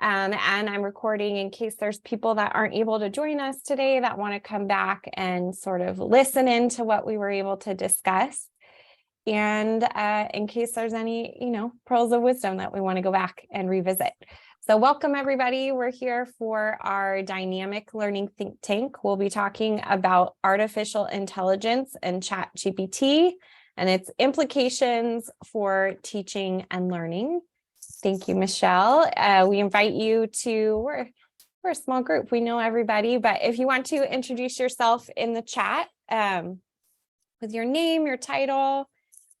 And I'm recording in case there's people that aren't able to join us today that want to come back and sort of listen into what we were able to discuss. And in case there's any, pearls of wisdom that we want to go back and revisit. So welcome, everybody. We're here for our dynamic learning think tank. We'll be talking about artificial intelligence and ChatGPT and its implications for teaching and learning. Thank you, Michelle. We invite you to, we're a small group. We know everybody, but if you want to introduce yourself in the chat with your name, your title,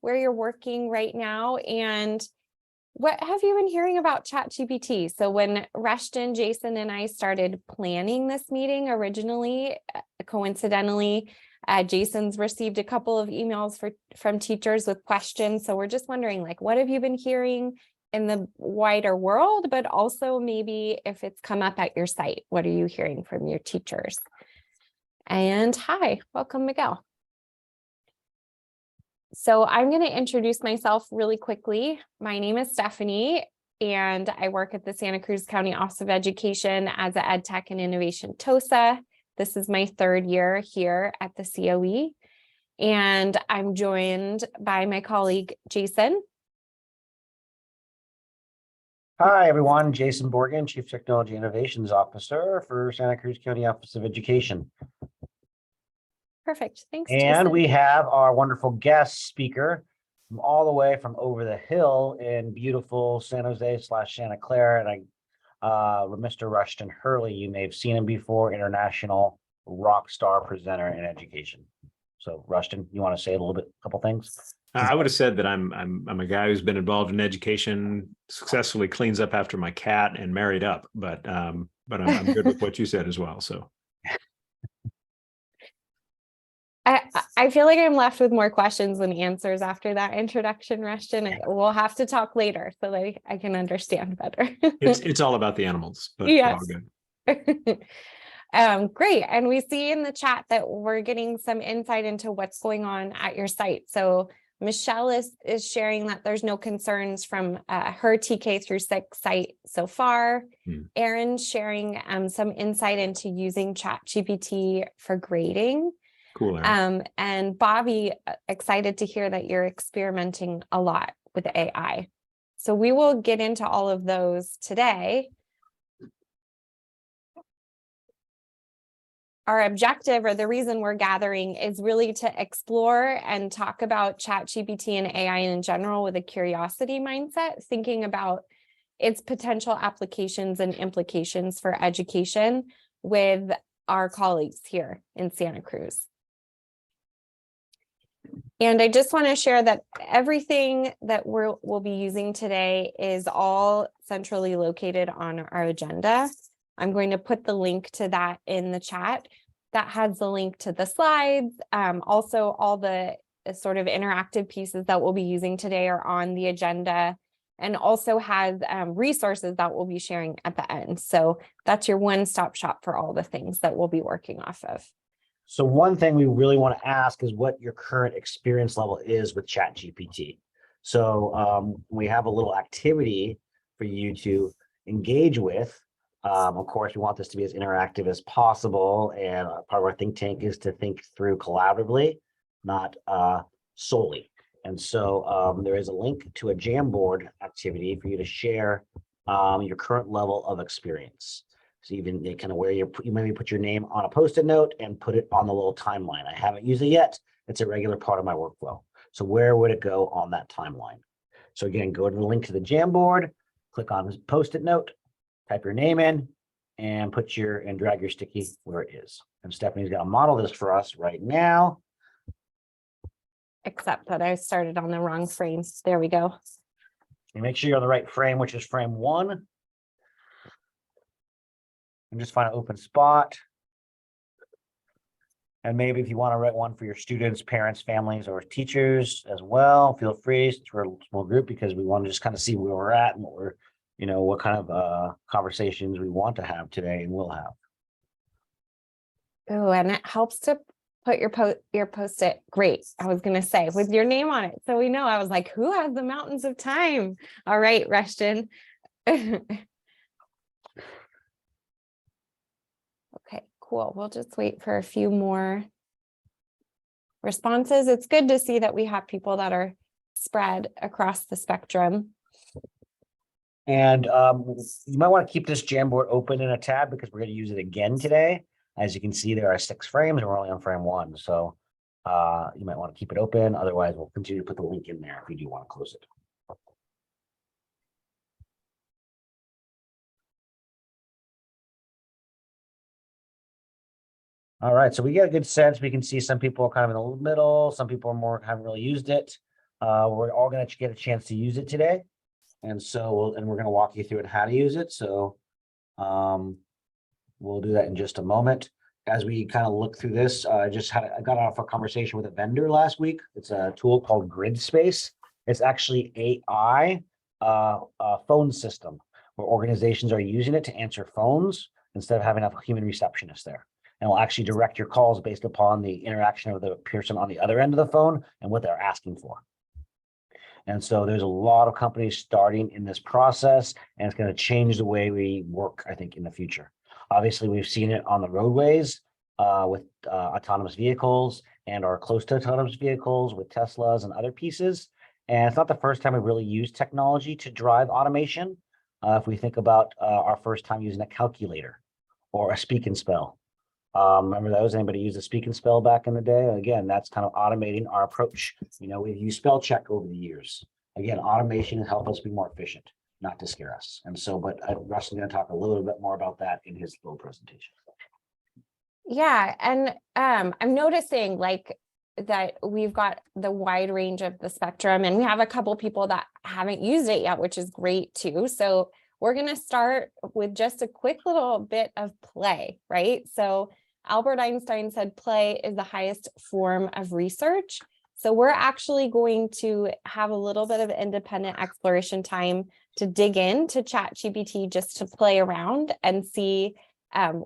where you're working right now, and what have you been hearing about ChatGPT? So when Rushton, Jason, and I started planning this meeting originally, coincidentally, Jason's received a couple of emails from teachers with questions. So we're just wondering, what have you been hearing in the wider world, but also maybe if it's come up at your site, what are you hearing from your teachers? And hi, welcome, Miguel. So I'm going to introduce myself really quickly. My name is Stephanie, and I work at the Santa Cruz County Office of Education as an Ed Tech and Innovation TOSA. This is my third year here at the COE, and I'm joined by my colleague, Jason. Hi, everyone. Jason Borgen, Chief Technology Innovations Officer for Santa Cruz County Office of Education. Perfect. Thanks, And Jason. we have our wonderful guest speaker from all the way from over the hill in beautiful San Jose / Santa Clara. And Mr. Rushton Hurley, you may have seen him before, international rock star presenter in education. So Rushton, you want to say a couple things? I would have said that I'm a guy who's been involved in education, successfully cleans up after my cat, and married up. But I'm good with what you said as well. So I feel like I'm left with more questions than answers after that introduction, Rushton. We'll have to talk later so that I can understand better. it's all about the animals, but yes. All good. Great. And we see in the chat that we're getting some insight into what's going on at your site. So Michelle is sharing that there's no concerns from her TK through 6 site so far. Erin's sharing some insight into using ChatGPT for grading. Cool. And Bobby, excited to hear that you're experimenting a lot with AI. So we will get into all of those today. Our objective, or the reason we're gathering, is really to explore and talk about ChatGPT and AI in general with a curiosity mindset, thinking about its potential applications and implications for education with our colleagues here in Santa Cruz. And I just want to share that everything that we'll be using today is all centrally located on our agenda. I'm going to put the link to that in the chat. That has the link to the slides. Also, all the sort of interactive pieces that we'll be using today are on the agenda, and also has resources that we'll be sharing at the end. So that's your one-stop shop for all the things that we'll be working off of. So one thing we really want to ask is what your current experience level is with ChatGPT. So we have a little activity for you to engage with. Of course, we want this to be as interactive as possible. And part of our think tank is to think through collaboratively, not solely. And so there is a link to a Jamboard activity for you to share your current level of experience. So even kind of where you maybe put your name on a Post-it note and put it on the little timeline. I haven't used it yet. It's a regular part of my workflow. So where would it go on that timeline? So again, go to the link to the Jamboard, click on this Post-it note, type your name in, and drag your sticky where it is. And Stephanie's going to model this for us right now. Except that I started on the wrong frame. There we go. And make sure you're on the right frame, which is frame 1. And just find an open spot. And maybe if you want to write one for your students, parents, families, or teachers as well, feel free. We're a small group because we want to just kind of see where we're at and what kind of conversations we want to have today and will have. Oh, and it helps to put your Post-it. Great. I was going to say with your name on it. So we know. I was like, who has the mountains of time? All right, Rushton. Cool. We'll just wait for a few more responses. It's good to see that we have people that are spread across the spectrum. And you might want to keep this Jamboard open in a tab because we're going to use it again today. As you can see, there are 6 frames and we're only on frame 1. So you might want to keep it open. Otherwise, we'll continue to put the link in there if you do want to close it. All right, so we get a good sense. We can see some people are kind of in the middle. Some people are more haven't really used it. We're all going to get a chance to use it today. And so we're going to walk you through it, how to use it. So we'll do that in just a moment. As we kind of look through this, I got off a conversation with a vendor last week. It's a tool called Grid Space. It's actually AI phone system where organizations are using it to answer phones instead of having a human receptionist there. And will actually direct your calls based upon the interaction of the person on the other end of the phone and what they're asking for. And so there's a lot of companies starting in this process, and it's going to change the way we work, I think, in the future. Obviously, we've seen it on the roadways with autonomous vehicles and or close to autonomous vehicles with Teslas and other pieces. And it's not the first time we really used technology to drive automation. If we think about our first time using a calculator or a speak and spell. Remember those? Anybody use a speak and spell back in the day? Again, that's kind of automating our approach. You know, we've used spell check over the years. Again, automation has helped us be more efficient, not to scare us. And so, but Russ is going to talk a little bit more about that in his little presentation. Yeah, and I'm noticing like that we've got the wide range of the spectrum, and we have a couple people that haven't used it yet, which is great too. So we're going to start with just a quick little bit of play, right? So Albert Einstein said play is the highest form of research. So we're actually going to have a little bit of independent exploration time to dig into ChatGPT just to play around and see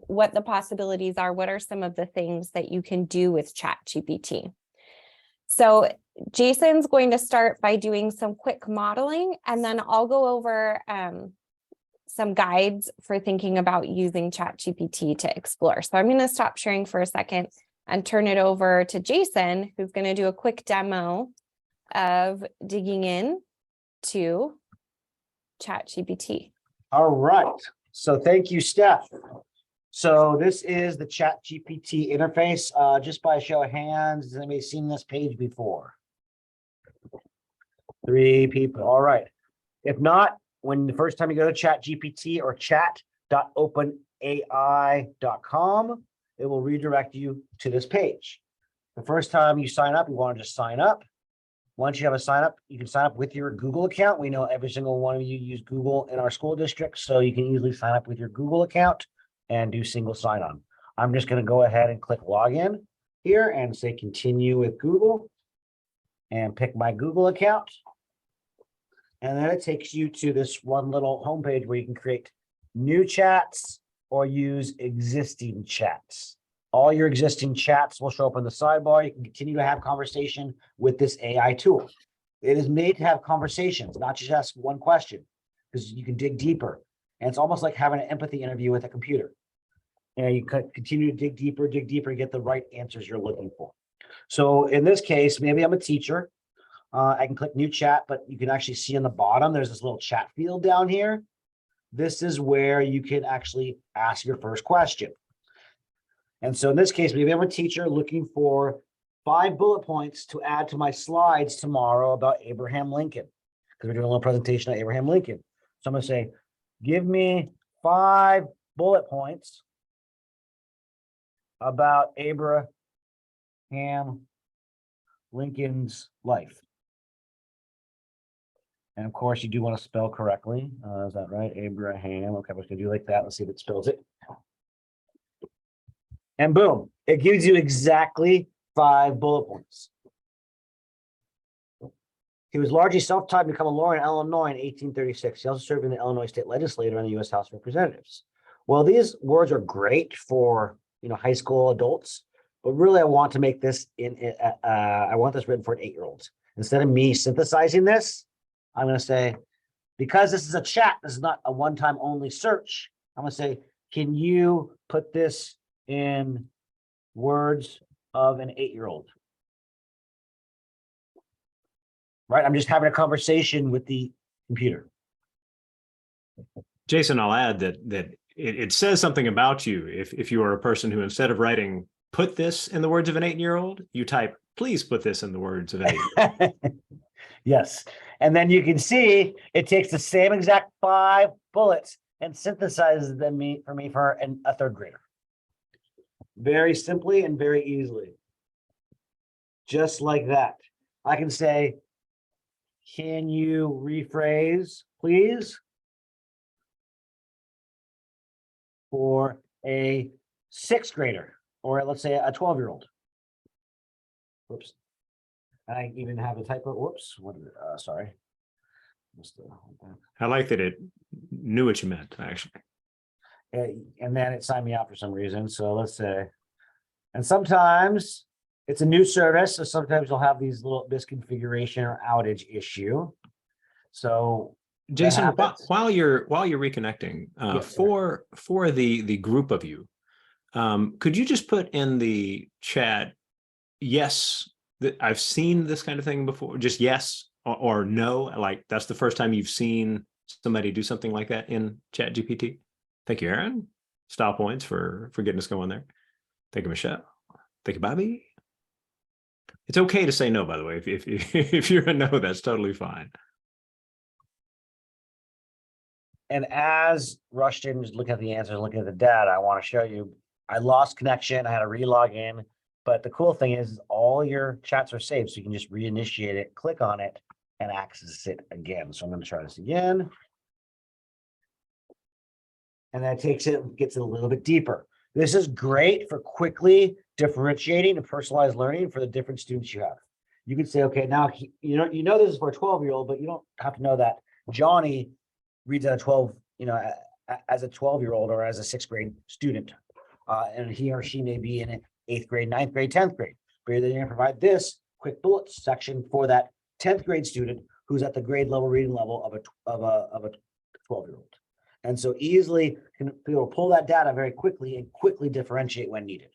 what the possibilities are. What are some of the things that you can do with ChatGPT? So Jason's going to start by doing some quick modeling, and then I'll go over some guides for thinking about using ChatGPT to explore. So I'm going to stop sharing for a second and turn it over to Jason, who's going to do a quick demo of digging in to ChatGPT. All right. So thank you, Steph. So this is the ChatGPT interface. Just by a show of hands, has anybody seen this page before? 3 people. All right. If not, when the first time you go to ChatGPT or chat.openai.com, it will redirect you to this page. The first time you sign up, you want to just sign up. Once you have a sign up, you can sign up with your Google account. We know every single one of you use Google in our school district, so you can easily sign up with your Google account and do single sign-on. I'm just going to go ahead and click login here and say continue with Google and pick my Google account. And then it takes you to this one little homepage where you can create new chats or use existing chats. All your existing chats will show up in the sidebar. You can continue to have conversation with this AI tool. It is made to have conversations, not just ask one question, because you can dig deeper. And it's almost like having an empathy interview with a computer. And you can continue to dig deeper, and get the right answers you're looking for. So in this case, maybe I'm a teacher. I can click new chat, but you can actually see on the bottom, there's this little chat field down here. This is where you can actually ask your first question. And so in this case, maybe I'm a teacher looking for 5 bullet points to add to my slides tomorrow about Abraham Lincoln, because we're doing a little presentation on Abraham Lincoln. So I'm going to say, give me 5 bullet points about Abraham Lincoln's life. And of course, you do want to spell correctly. Is that right? Abraham. Okay, I'm just going to do like that. Let's see if it spells it. And boom, it gives you exactly 5 bullet points. He was largely self-taught to become a lawyer in Illinois in 1836. He also served in the Illinois State Legislature and the U.S. House of Representatives. Well, these words are great for high school adults, but really I want to make this I want this written for an 8-year-old. Instead of me synthesizing this, I'm going to say, because this is a chat, this is not a one-time only search. I'm going to say, can you put this in words of an 8-year-old? Right? I'm just having a conversation with the computer. Jason, I'll add that it says something about you if you are a person who, instead of writing "put this in the words of an 8-year-old," you type "please put this in the words of an 8-year-old." Yes. And then you can see it takes the same exact 5 bullets and synthesizes them for me for a 3rd grader. Very simply and very easily. Just like that. I can say, can you rephrase, please? For a 6th grader, or let's say a 12-year-old. Whoops. I even have a typo. Whoops. What? Sorry. I like that it knew what you meant, actually. And then it signed me out for some reason. So let's say, and sometimes it's a new service. So sometimes you'll have these this configuration or outage issue. So Jason, while you're reconnecting, Yes, for the group of you, could you just put in the chat, yes, that I've seen this kind of thing before, just yes or no, like that's the first time you've seen somebody do something like that in ChatGPT? Thank you, Aaron. Style points for getting us going there. Thank you, Michelle. Thank you, Bobby. It's okay to say no, by the way. If you're a no, that's totally fine. And as Rushton is looking at the answers, looking at the data, I want to show you, I lost connection. I had to re-log in. But the cool thing is all your chats are saved. So you can just reinitiate it, click on it, and access it again. So I'm going to try this again. And that takes it, gets it a little bit deeper. This is great for quickly differentiating and personalized learning for the different students you have. You can say, okay, now, you know this is for a 12-year-old, but you don't have to know that Johnny reads at a 12, as a 12-year-old or as a 6th grade student. And he or she may be in 8th grade, 9th grade, 10th grade. But you're going to provide this quick bullets section for that 10th grade student who's at the grade level reading level of a 12-year-old. And so easily can be able to pull that data very quickly and quickly differentiate when needed.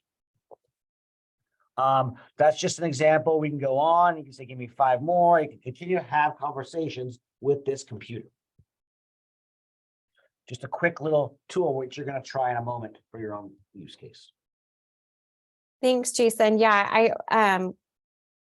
That's just an example. We can go on. You can say, give me 5 more. You can continue to have conversations with this computer. Just a quick little tool, which you're going to try in a moment for your own use case. Thanks, Jason. Yeah,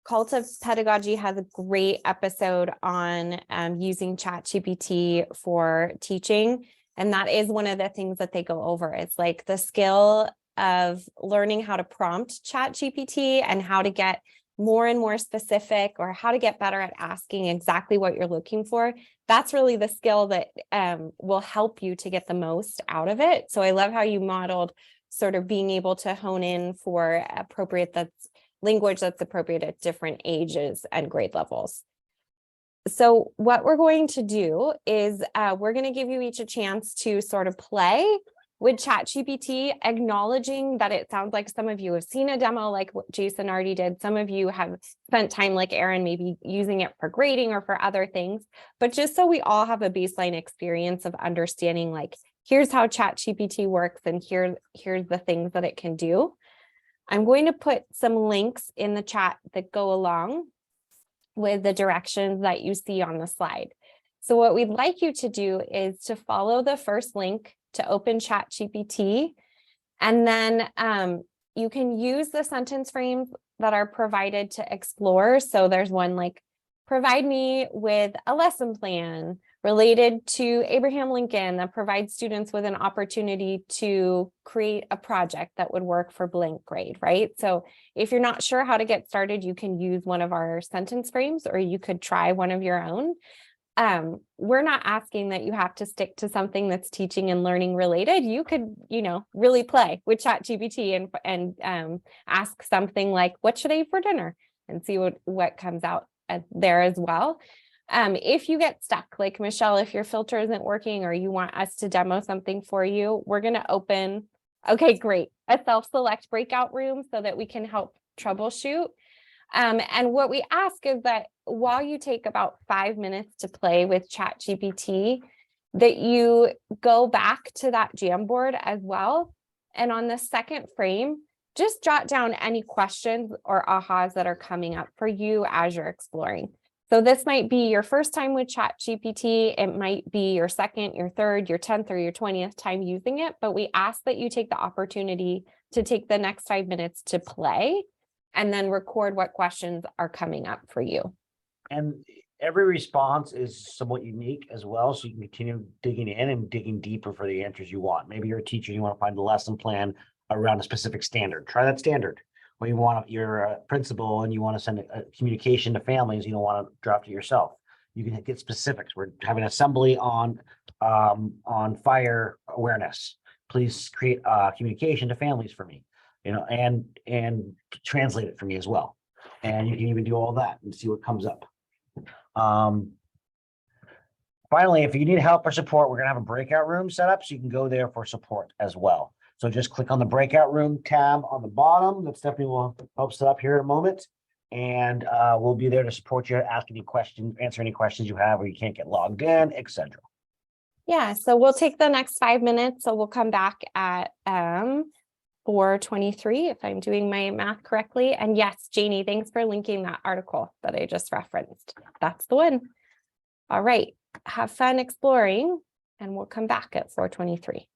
Cult of Pedagogy has a great episode on using ChatGPT for teaching. And that is one of the things that they go over. It's like the skill of learning how to prompt ChatGPT and how to get more and more specific, or how to get better at asking exactly what you're looking for. That's really the skill that will help you to get the most out of it. So I love how you modeled sort of being able to hone in for language that's appropriate at different ages and grade levels. So what we're going to do is we're going to give you each a chance to sort of play with ChatGPT, acknowledging that it sounds like some of you have seen a demo like what Jason already did. Some of you have spent time like Aaron, maybe using it for grading or for other things. But just so we all have a baseline experience of understanding, like, here's how ChatGPT works and here's the things that it can do. I'm going to put some links in the chat that go along with the directions that you see on the slide. So what we'd like you to do is to follow the first link to open ChatGPT, and then you can use the sentence frames that are provided to explore. So there's one like, provide me with a lesson plan related to Abraham Lincoln that provides students with an opportunity to create a project that would work for blank grade, right? So if you're not sure how to get started, you can use one of our sentence frames, or you could try one of your own. We're not asking that you have to stick to something that's teaching and learning related. You could, really play with ChatGPT and ask something like, what should I eat for dinner? And see what comes out there as well. If you get stuck, like Michelle, if your filter isn't working or you want us to demo something for you, we're going to open, okay, great, a self-select breakout room so that we can help troubleshoot. And what we ask is that while you take about 5 minutes to play with ChatGPT, that you go back to that Jamboard as well And on the second frame, just jot down any questions or ahas that are coming up for you as you're exploring. So this might be your first time with ChatGPT. It might be your second, your third, your 10th, or your 20th time using it. But we ask that you take the opportunity to take the next 5 minutes to play and then record what questions are coming up for you. And every response is somewhat unique as well. So you can continue digging in and digging deeper for the answers you want. Maybe you're a teacher, you want to find a lesson plan around a specific standard. Try that standard. Or you're a principal and you want to send a communication to families, you don't want to draft it yourself. You can get specifics. We're having an assembly on fire awareness. Please create communication to families for me, and translate it for me as well. And you can even do all that and see what comes up. Finally, if you need help or support, we're going to have a breakout room set up, so you can go there for support as well. So just click on the breakout room tab on the bottom. That Stephanie will help set up here in a moment. And we'll be there to support you, ask any questions, answer any questions you have, or you can't get logged in, etc. Yeah, so we'll take the next 5 minutes. So we'll come back at 4:23, if I'm doing my math correctly. And yes, Janie, thanks for linking that article that I just referenced. That's the one. All right, have fun exploring, and we'll come back at 4:23.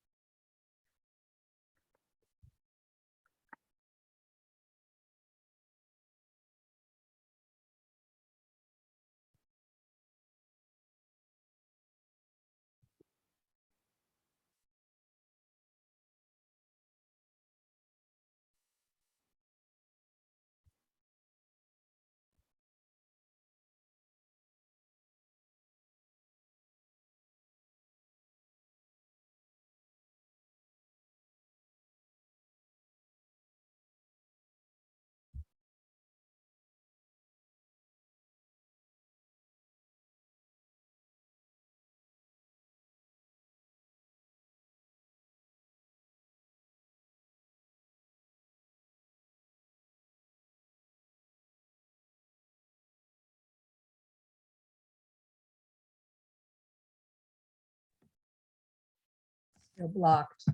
You're blocked.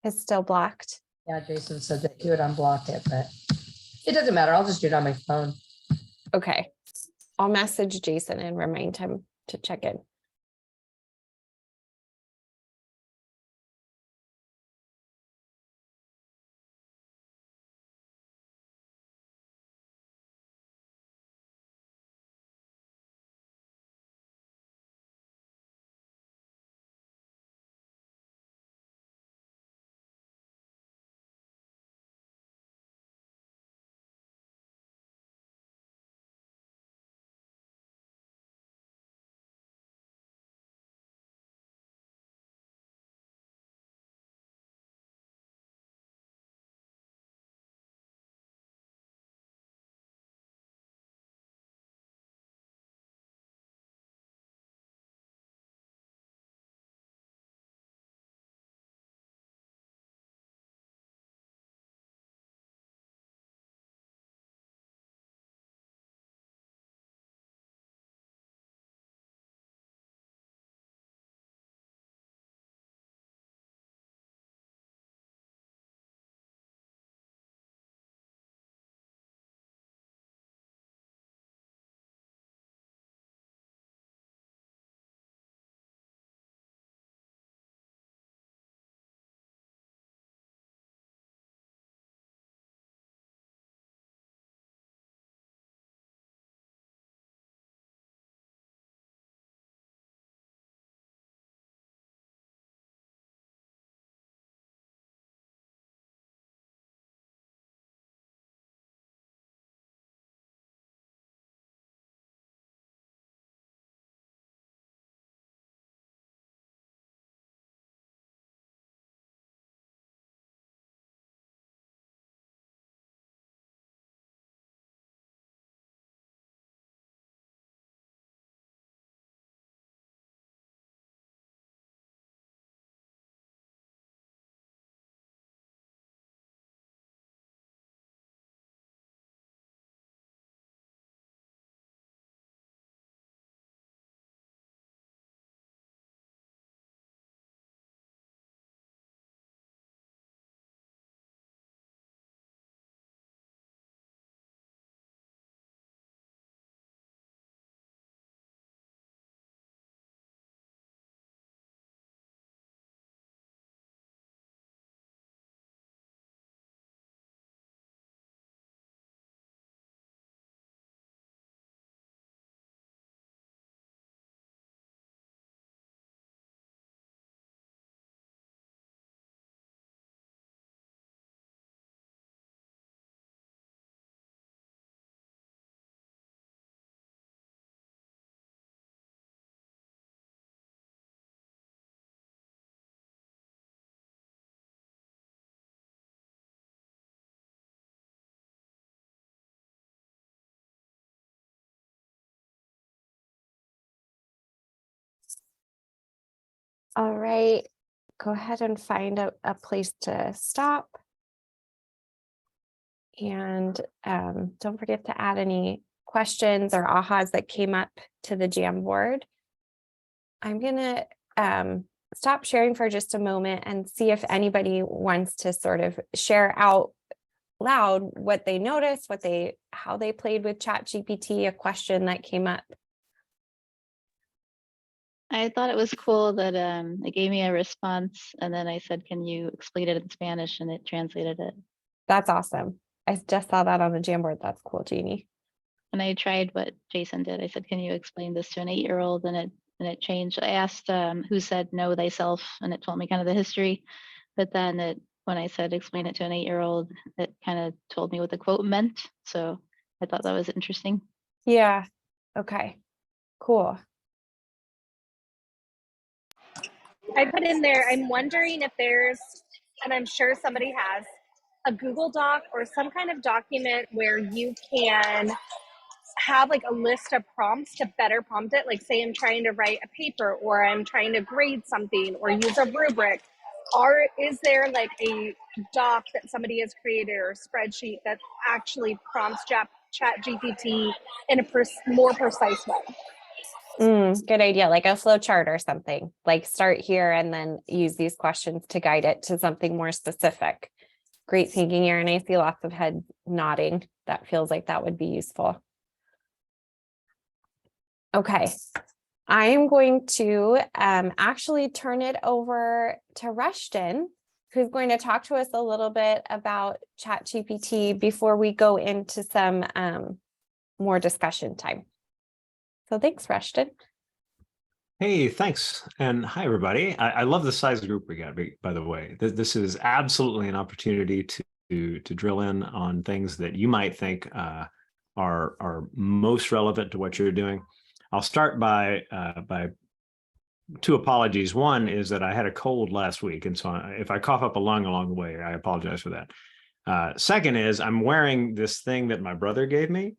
It's still blocked. Yeah, Jason said that he would unblock it, but it doesn't matter. I'll just do it on my phone. Okay, I'll message Jason and remind him to check in. All right, go ahead and find a place to stop. And don't forget to add any questions or ahas that came up to the Jamboard. I'm gonna stop sharing for just a moment and see if anybody wants to sort of share out loud what they noticed, how they played with ChatGPT, a question that came up. I thought it was cool that it gave me a response and then I said, can you explain it in Spanish? And it translated it. That's awesome. I just saw that on the Jamboard. That's cool, Jeannie. And I tried what Jason did. I said, can you explain this to an 8-year-old? And it changed. I asked who said know thyself, and it told me kind of the history. But then when I said explain it to an 8-year-old, it kind of told me what the quote meant. So I thought that was interesting. Yeah. Okay. Cool. I put in there, I'm wondering if there's, and I'm sure somebody has, a Google Doc or some kind of document where you can have like a list of prompts to better prompt it. Like say I'm trying to write a paper or I'm trying to grade something or use a rubric. Or is there like a doc that somebody has created or a spreadsheet that actually prompts ChatGPT in a more precise way? Good idea. Like a flow chart or something. Like start here and then use these questions to guide it to something more specific. Great thinking, Erin. I see lots of heads nodding. That feels like that would be useful. Okay. I am going to actually turn it over to Rushton, who's going to talk to us a little bit about ChatGPT before we go into some more discussion time. So thanks, Rushton. Hey, thanks. And hi, everybody. I love the size group we got, by the way. This is absolutely an opportunity to drill in on things that you might think are most relevant to what you're doing. I'll start by two apologies. One is that I had a cold last week, and so if I cough up a lung along the way, I apologize for that. Second is I'm wearing this thing that my brother gave me.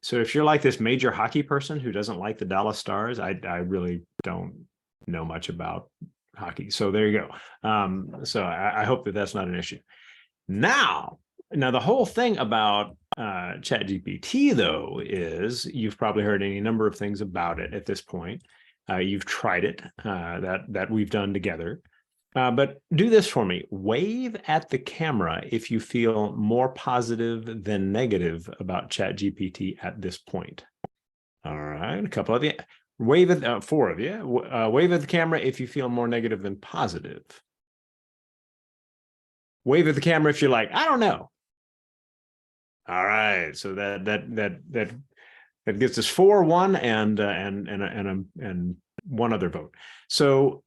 So if you're like this major hockey person who doesn't like the Dallas Stars, I really don't know much about hockey. So there you go. So I hope that that's not an issue. Now the whole thing about ChatGPT, though, is you've probably heard any number of things about it at this point. You've tried it, that we've done together. But do this for me. Wave at the camera if you feel more positive than negative about ChatGPT at this point. All right, a couple of you. Wave at 4 of you. Wave at the camera if you feel more negative than positive. Wave at the camera if you're like, I don't know. All right, so that gets us 4, 1, and one other vote. So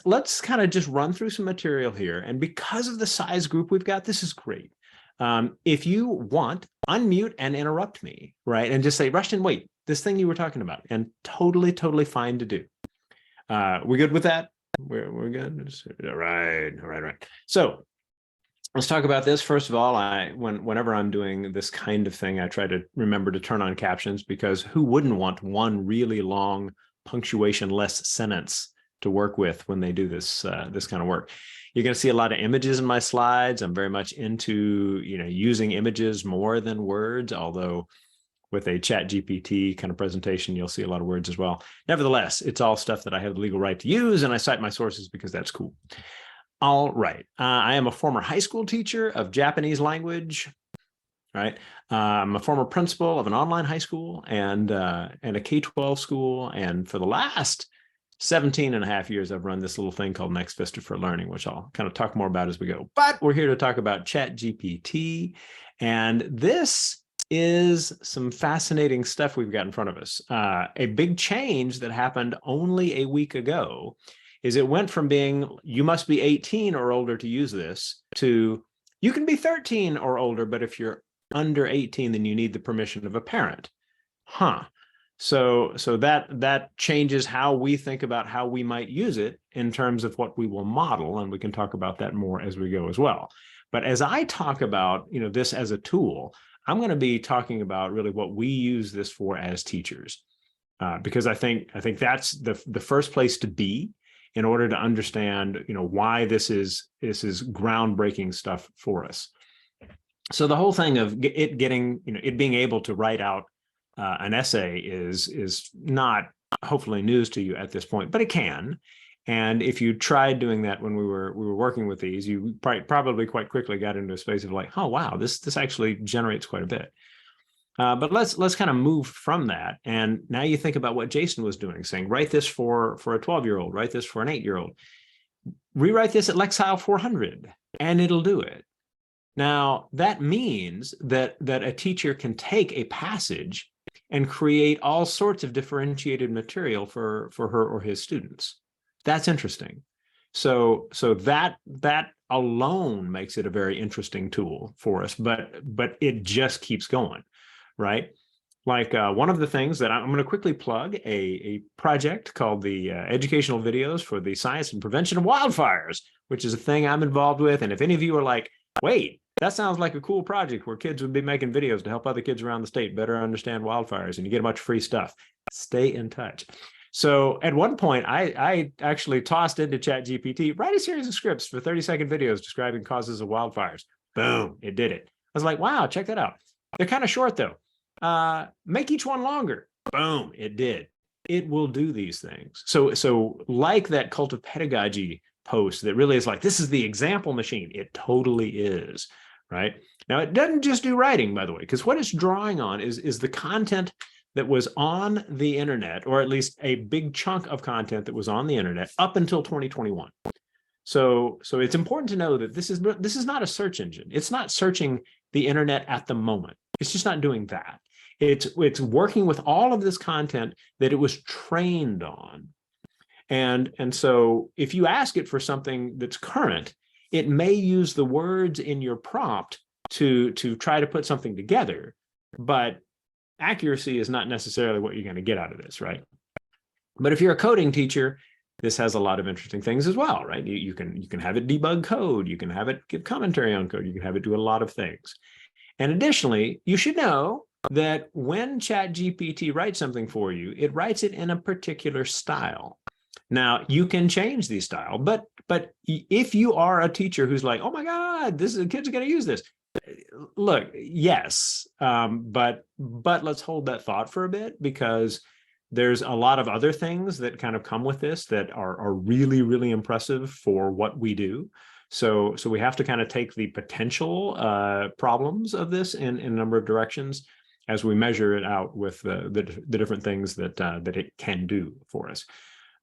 let's kind of just run through some material here. And because of the size group we've got, this is great. If you want, unmute and interrupt me, right? And just say, Rushton, wait, this thing you were talking about, and totally fine to do. We good with that? We're good. All right. So let's talk about this. First of all, whenever I'm doing this kind of thing, I try to remember to turn on captions, because who wouldn't want one really long punctuation-less sentence to work with when they do this kind of work? You're going to see a lot of images in my slides. I'm very much into using images more than words, although with a ChatGPT kind of presentation, you'll see a lot of words as well. Nevertheless, it's all stuff that I have the legal right to use, and I cite my sources because that's cool. All right. I am a former high school teacher of Japanese language. Right. I'm a former principal of an online high school and a K-12 school. And for the last 17 and a half years, I've run this little thing called Next Vista for Learning, which I'll kind of talk more about as we go. But we're here to talk about ChatGPT. And this is some fascinating stuff we've got in front of us. A big change that happened only a week ago is it went from being, you must be 18 or older to use this, to you can be 13 or older, but if you're under 18, then you need the permission of a parent. So that changes how we think about how we might use it in terms of what we will model, and we can talk about that more as we go as well. But as I talk about this as a tool, I'm going to be talking about really what we use this for as teachers, because I think that's the first place to be in order to understand, why this is groundbreaking stuff for us. So the whole thing of it getting, it being able to write out an essay is not hopefully news to you at this point, but it can. And if you tried doing that when we were working with these, you probably quite quickly got into a space of like, oh wow, this actually generates quite a bit. But let's kind of move from that. And now you think about what Jason was doing, saying, write this for a 12-year-old, write this for an 8-year-old, rewrite this at Lexile 400, and it'll do it. Now, that means that a teacher can take a passage and create all sorts of differentiated material for her or his students. That's interesting. So that alone makes it a very interesting tool for us, but it just keeps going, right? Like one of the things that I'm going to quickly plug, a project called the Educational Videos for the Science and Prevention of Wildfires, which is a thing I'm involved with. And if any of you are like, wait, that sounds like a cool project where kids would be making videos to help other kids around the state better understand wildfires, and you get a bunch of free stuff, stay in touch. So at one point, I actually tossed into ChatGPT, write a series of scripts for 30-second videos describing causes of wildfires. Boom, it did it. I was like, wow, check that out. They're kind of short though. Make each one longer. Boom, it did. It will do these things. So like that Cult of Pedagogy post that really is like, this is the example machine. It totally is, right? Now, it doesn't just do writing, by the way, because what it's drawing on is the content that was on the internet, or at least a big chunk of content that was on the internet up until 2021. So it's important to know that this is not a search engine. It's not searching the internet at the moment. It's just not doing that. It's working with all of this content that it was trained on. And so if you ask it for something that's current, it may use the words in your prompt to try to put something together, but accuracy is not necessarily what you're going to get out of this, right? But if you're a coding teacher, this has a lot of interesting things as well, right? You can have it debug code, you can have it give commentary on code, you can have it do a lot of things. And additionally, you should know that when ChatGPT writes something for you, it writes it in a particular style. Now, you can change the style, but if you are a teacher who's like, oh my God, kids are going to use this. Look, yes, but let's hold that thought for a bit, because there's a lot of other things that kind of come with this that are really, really impressive for what we do. So we have to kind of take the potential problems of this in a number of directions as we measure it out with the different things that it can do for us.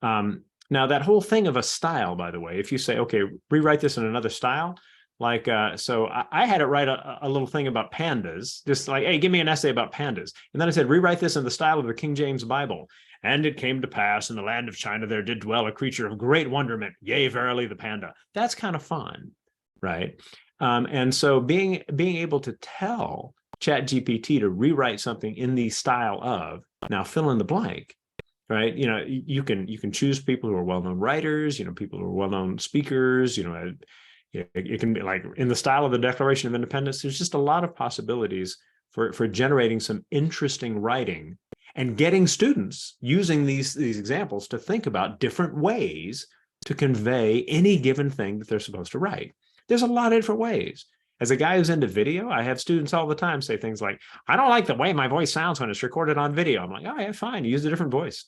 Now, that whole thing of a style, by the way, if you say, okay, rewrite this in another style, like, so I had it write a little thing about pandas, just like, hey, give me an essay about pandas. And then I said, rewrite this in the style of the King James Bible. And it came to pass in the land of China, there did dwell a creature of great wonderment. Yea, verily, the panda. That's kind of fun, right? And so being able to tell ChatGPT to rewrite something in the style of, now fill in the blank, right? You can choose people who are well-known writers, people who are well-known speakers, it can be like in the style of the Declaration of Independence. There's just a lot of possibilities for generating some interesting writing and getting students using these examples to think about different ways to convey any given thing that they're supposed to write. There's a lot of different ways. As a guy who's into video, I have students all the time say things like, I don't like the way my voice sounds when it's recorded on video. I'm like, oh yeah, fine, use a different voice.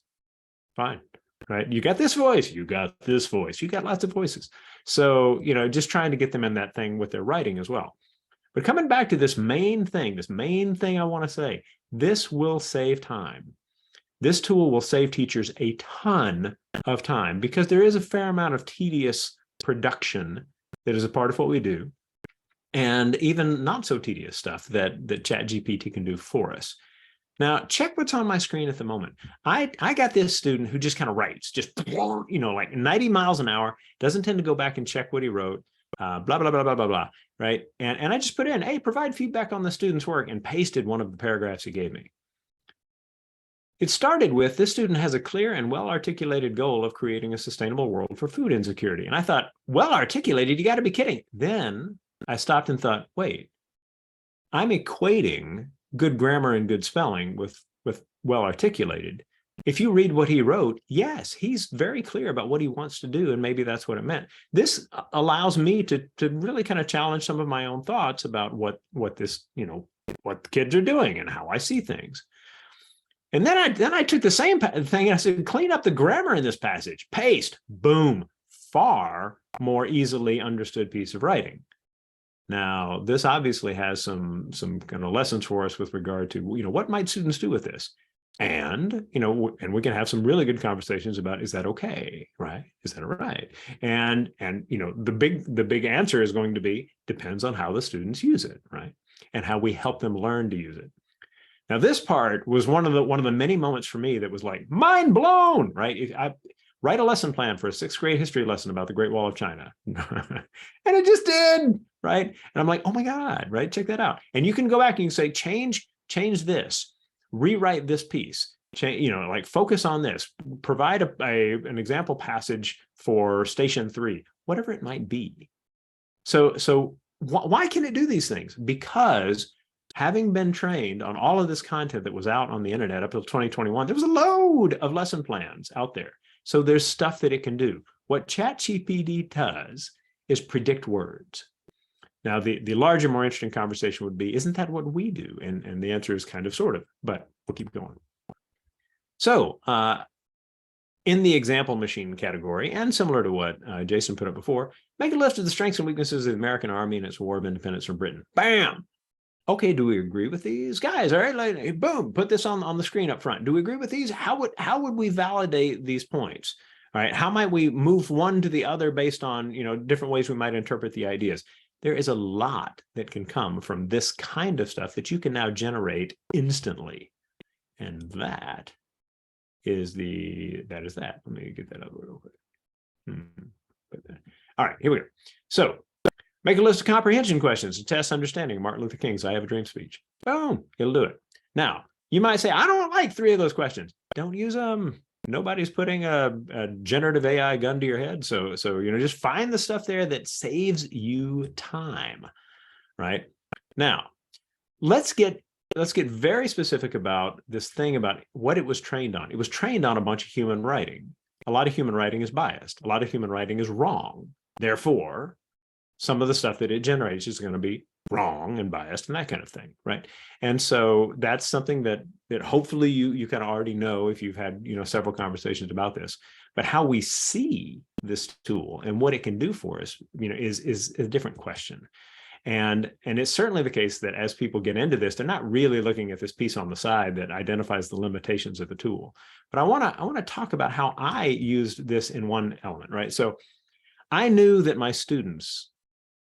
Fine, right? You got this voice, you got this voice, you got lots of voices. So, just trying to get them in that thing with their writing as well. But coming back to this main thing I want to say, this will save time. This tool will save teachers a ton of time, because there is a fair amount of tedious production that is a part of what we do, and even not so tedious stuff that ChatGPT can do for us. Now, check what's on my screen at the moment. I got this student who just kind of writes, just, like 90 miles an hour, doesn't tend to go back and check what he wrote, blah, blah, blah, blah, blah, blah, right? And I just put in, hey, provide feedback on the student's work, and pasted one of the paragraphs he gave me. It started with, this student has a clear and well-articulated goal of creating a sustainable world for food insecurity. And I thought, well-articulated, you got to be kidding. Then I stopped and thought, wait, I'm equating good grammar and good spelling with well-articulated. if you read what he wrote, yes, he's very clear about what he wants to do, and maybe that's what it meant. This allows me to really kind of challenge some of my own thoughts about what this, what the kids are doing and how I see things. And then I took the same thing and I said, clean up the grammar in this passage, paste, boom, far more easily understood piece of writing. Now, this obviously has some kind of lessons for us with regard to, what might students do with this? And, and we can have some really good conversations about, is that okay, right? Is that right? And the big answer is going to be, depends on how the students use it, right? And how we help them learn to use it. Now, this part was one of the many moments for me that was like mind blown, right? If I write a lesson plan for a 6th grade history lesson about the Great Wall of China, and it just did, right? And I'm like, oh my God, right? Check that out. And you can go back and you can say, change this, rewrite this piece, like focus on this, provide an example passage for station 3, whatever it might be. So why can it do these things? Because having been trained on all of this content that was out on the internet up until 2021, there was a load of lesson plans out there. So there's stuff that it can do. What ChatGPT does is predict words. Now, the larger, more interesting conversation would be, isn't that what we do? And the answer is kind of, sort of, but we'll keep going. So in the example machine category, and similar to what Jason put up before, make a list of the strengths and weaknesses of the American Army in its War of Independence from Britain. Bam! Okay, do we agree with these guys? All right, like, boom, put this on the screen up front. Do we agree with these? How would we validate these points? All right, how might we move one to the other based on, different ways we might interpret the ideas? There is a lot that can come from this kind of stuff that you can now generate instantly. And that is that. Let me get that up real quick. All right, here we go. So make a list of comprehension questions to test understanding Martin Luther King's I Have a Dream speech. Boom, it'll do it. Now, you might say, I don't like 3 of those questions. Don't use them. Nobody's putting a generative AI gun to your head. So just find the stuff there that saves you time, right? Now, let's get very specific about this thing about what it was trained on. It was trained on a bunch of human writing. A lot of human writing is biased. A lot of human writing is wrong. Therefore, some of the stuff that it generates is going to be wrong and biased and that kind of thing, right? And so that's something that hopefully you kind of already know if you've had several conversations about this. But how we see this tool and what it can do for us, is a different question. And it's certainly the case that as people get into this, they're not really looking at this piece on the side that identifies the limitations of the tool. But I want to talk about how I used this in one element, right? So I knew that my students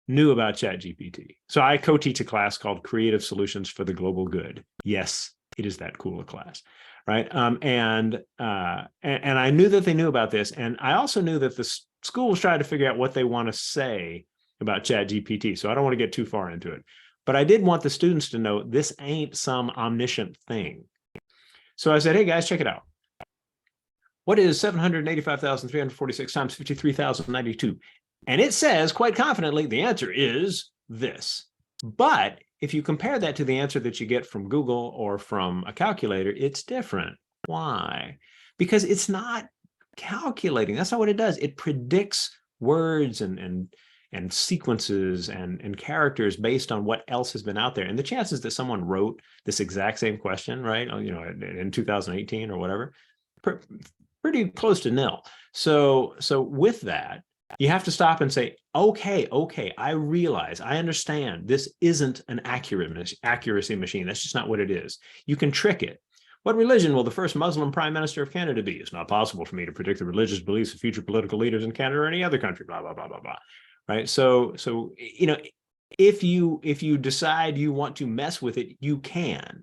knew about ChatGPT. So I co-teach a class called Creative Solutions for the Global Good. Yes, it is that cool a class, right? And I knew that they knew about this. And I also knew that the school was trying to figure out what they want to say about ChatGPT. So I don't want to get too far into it. But I did want the students to know this ain't some omniscient thing. So I said, hey guys, check it out. What is 785,346 times 53,092? And it says quite confidently, the answer is this. But if you compare that to the answer that you get from Google or from a calculator, it's different. Why? Because it's not calculating. That's not what it does. It predicts words and sequences and characters based on what else has been out there. And the chances that someone wrote this exact same question, right, in 2018 or whatever, pretty close to nil. So with that, you have to stop and say, okay, I realize, I understand this isn't an accuracy machine. That's just not what it is. You can trick it. What religion will the first Muslim prime minister of Canada be? It's not possible for me to predict the religious beliefs of future political leaders in Canada or any other country, blah, blah, blah, blah, blah. Right? So if you decide you want to mess with it, you can.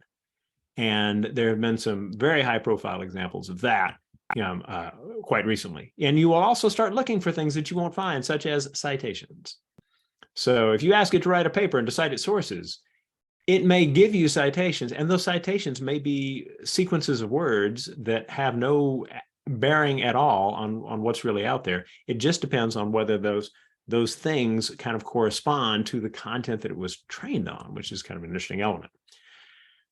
And there have been some very high profile examples of that quite recently. And you will also start looking for things that you won't find, such as citations. So if you ask it to write a paper and to cite its sources, it may give you citations, and those citations may be sequences of words that have no bearing at all on what's really out there. It just depends on whether those things kind of correspond to the content that it was trained on, which is kind of an interesting element.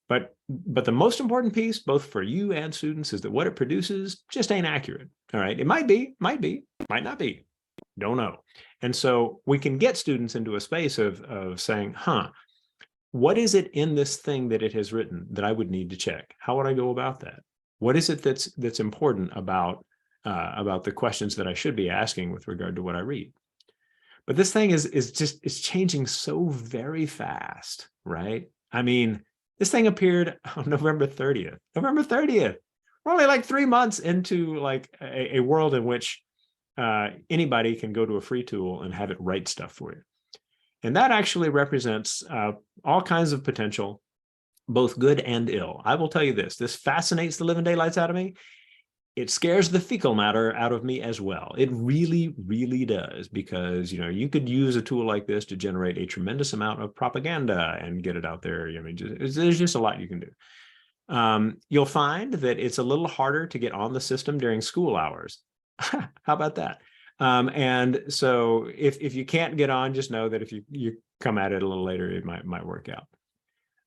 But the most important piece, both for you and students, is that what it produces just ain't accurate. All right. It might be, might not be. Don't know. And so we can get students into a space of saying, what is it in this thing that it has written that I would need to check? How would I go about that? What is it that's important about the questions that I should be asking with regard to what I read? But this thing is changing so very fast, right? I mean, this thing appeared on November 30th. November 30th. We're only like 3 months into like a world in which anybody can go to a free tool and have it write stuff for you. And that actually represents all kinds of potential, both good and ill. I will tell you this fascinates the living daylights out of me. It scares the fecal matter out of me as well. It really, really does, because, you could use a tool like this to generate a tremendous amount of propaganda and get it out there. I mean, there's just a lot you can do. You'll find that it's a little harder to get on the system during school hours. How about that? And so if you can't get on, just know that if you come at it a little later, it might work out.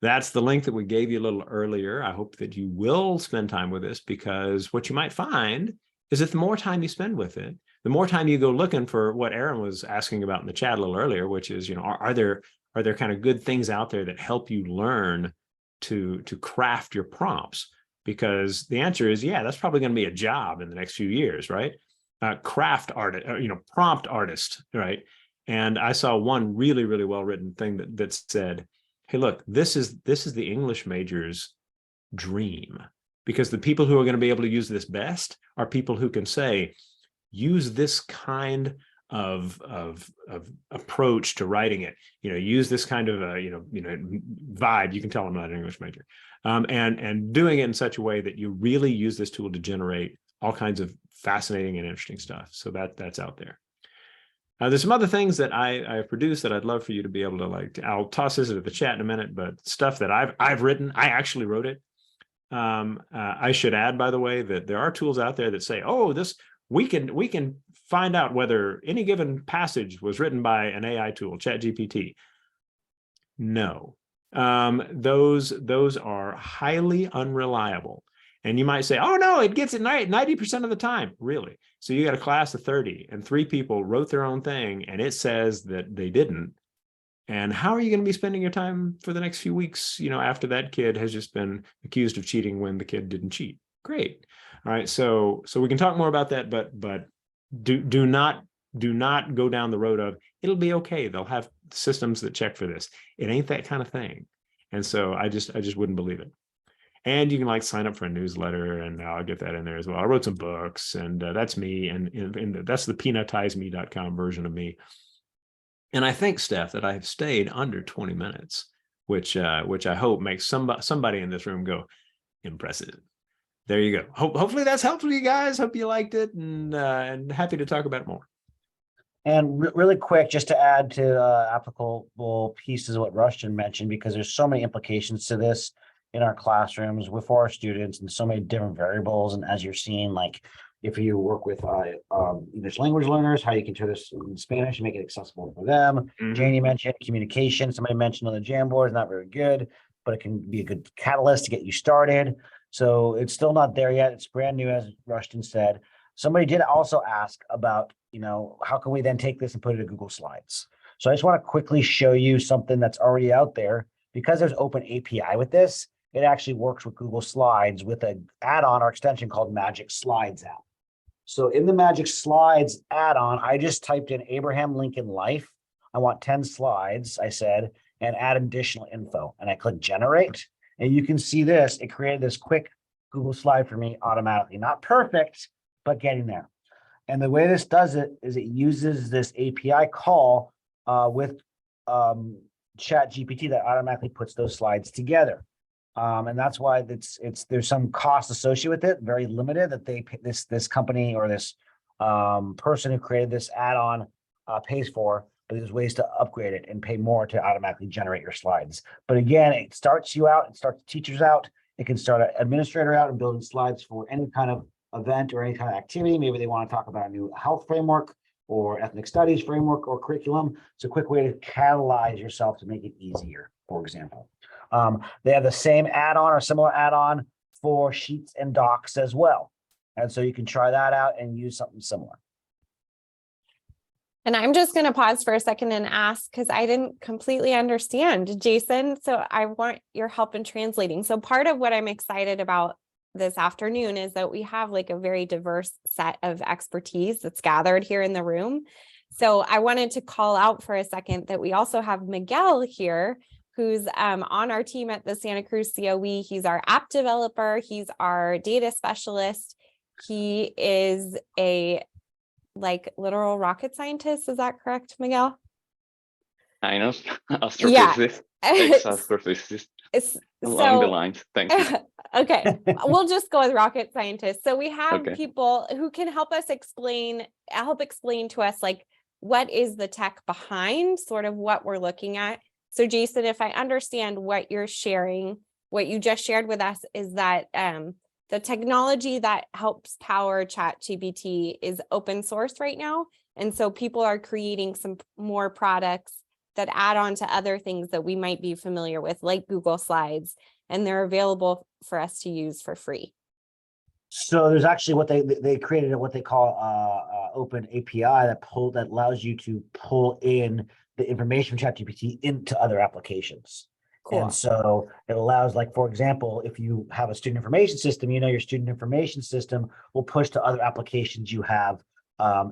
That's the link that we gave you a little earlier. I hope that you will spend time with this, because what you might find is that the more time you spend with it, the more time you go looking for what Aaron was asking about in the chat a little earlier, which is, are there kind of good things out there that help you learn to craft your prompts? Because the answer is, yeah, that's probably going to be a job in the next few years, right? Craft artist, prompt artist, right? And I saw one really, really well-written thing that said, hey, look, this is the English major's dream, because the people who are going to be able to use this best are people who can say, use this kind of approach to writing it, use this kind of vibe. You can tell I'm not an English major, and doing it in such a way that you really use this tool to generate all kinds of fascinating and interesting stuff. So that's out there. There's some other things that I produced that I'd love for you to be able to I'll toss this into the chat in a minute, but stuff that I've written, I actually wrote it. I should add, by the way, that there are tools out there that say, oh, we can find out whether any given passage was written by an AI tool, ChatGPT. No, those are highly unreliable. And you might say, oh, no, it gets it 90% of the time. Really? So you got a class of 30 and 3 people wrote their own thing and it says that they didn't. And how are you going to be spending your time for the next few weeks, after that kid has just been accused of cheating when the kid didn't cheat? Great. All right. So we can talk more about that, but do not go down the road of it'll be okay. They'll have systems that check for this. It ain't that kind of thing. And so I just wouldn't believe it. And you can sign up for a newsletter, and I'll get that in there as well. I wrote some books, and that's me, and that's the peanutizeme.com version of me. And I think, Steph, that I have stayed under 20 minutes, which I hope makes somebody in this room go, impressive. There you go. Hopefully that's helpful to you guys. Hope you liked it, and happy to talk about it more. And really quick, just to add to applicable pieces of what Rushton mentioned, because there's so many implications to this in our classrooms with our students and so many different variables. And as you're seeing, if you work with English language learners, how you can turn this in Spanish and make it accessible for them. Mm-hmm. Janie mentioned communication. Somebody mentioned on the Jamboard is not very good, but it can be a good catalyst to get you started. So it's still not there yet. It's brand new, as Rushton said. Somebody did also ask about, how can we then take this and put it in Google Slides? So I just want to quickly show you something that's already out there. Because there's open API with this, it actually works with Google Slides with an add-on or extension called Magic Slides app. So in the Magic Slides add-on, I just typed in Abraham Lincoln Life. I want 10 slides, I said, and add additional info. And I click generate. And you can see this. It created this quick Google slide for me automatically. Not perfect, but getting there. And the way this does it is it uses this API call with ChatGPT that automatically puts those slides together. And that's why there's some cost associated with it, very limited, that they this company or this person who created this add-on pays for, but there's ways to upgrade it and pay more to automatically generate your slides. But again, it starts you out, it starts teachers out, it can start an administrator out and building slides for any kind of event or any kind of activity. Maybe they want to talk about a new health framework or ethnic studies framework or curriculum. It's a quick way to catalyze yourself to make it easier, for example. They have the same add-on or similar add-on for sheets and docs as well. And so you can try that out and use something similar. And I'm just going to pause for a second and ask, because I didn't completely understand, Jason. So I want your help in translating. So part of what I'm excited about this afternoon is that we have like a very diverse set of expertise that's gathered here in the room. So I wanted to call out for a second that we also have Miguel here, who's on our team at the Santa Cruz COE. He's our app developer. He's our data specialist. He is a literal rocket scientist. Is that correct, Miguel? I know, astrophysicist, ex-astrophysicist, along the lines. Thank you. Okay, we'll just go with rocket scientist. So we have Okay. people who can help explain to us like what is the tech behind sort of what we're looking at. So Jason, if I understand what you're sharing, what you just shared with us is that the technology that helps power ChatGPT is open source right now. And so people are creating some more products that add on to other things that we might be familiar with, like Google Slides, and they're available for us to use for free. So there's actually what they created what they call open API that allows you to pull in the information from ChatGPT into other applications. Cool. And so it allows, like, for example, if you have a student information system, your student information system will push to other applications you have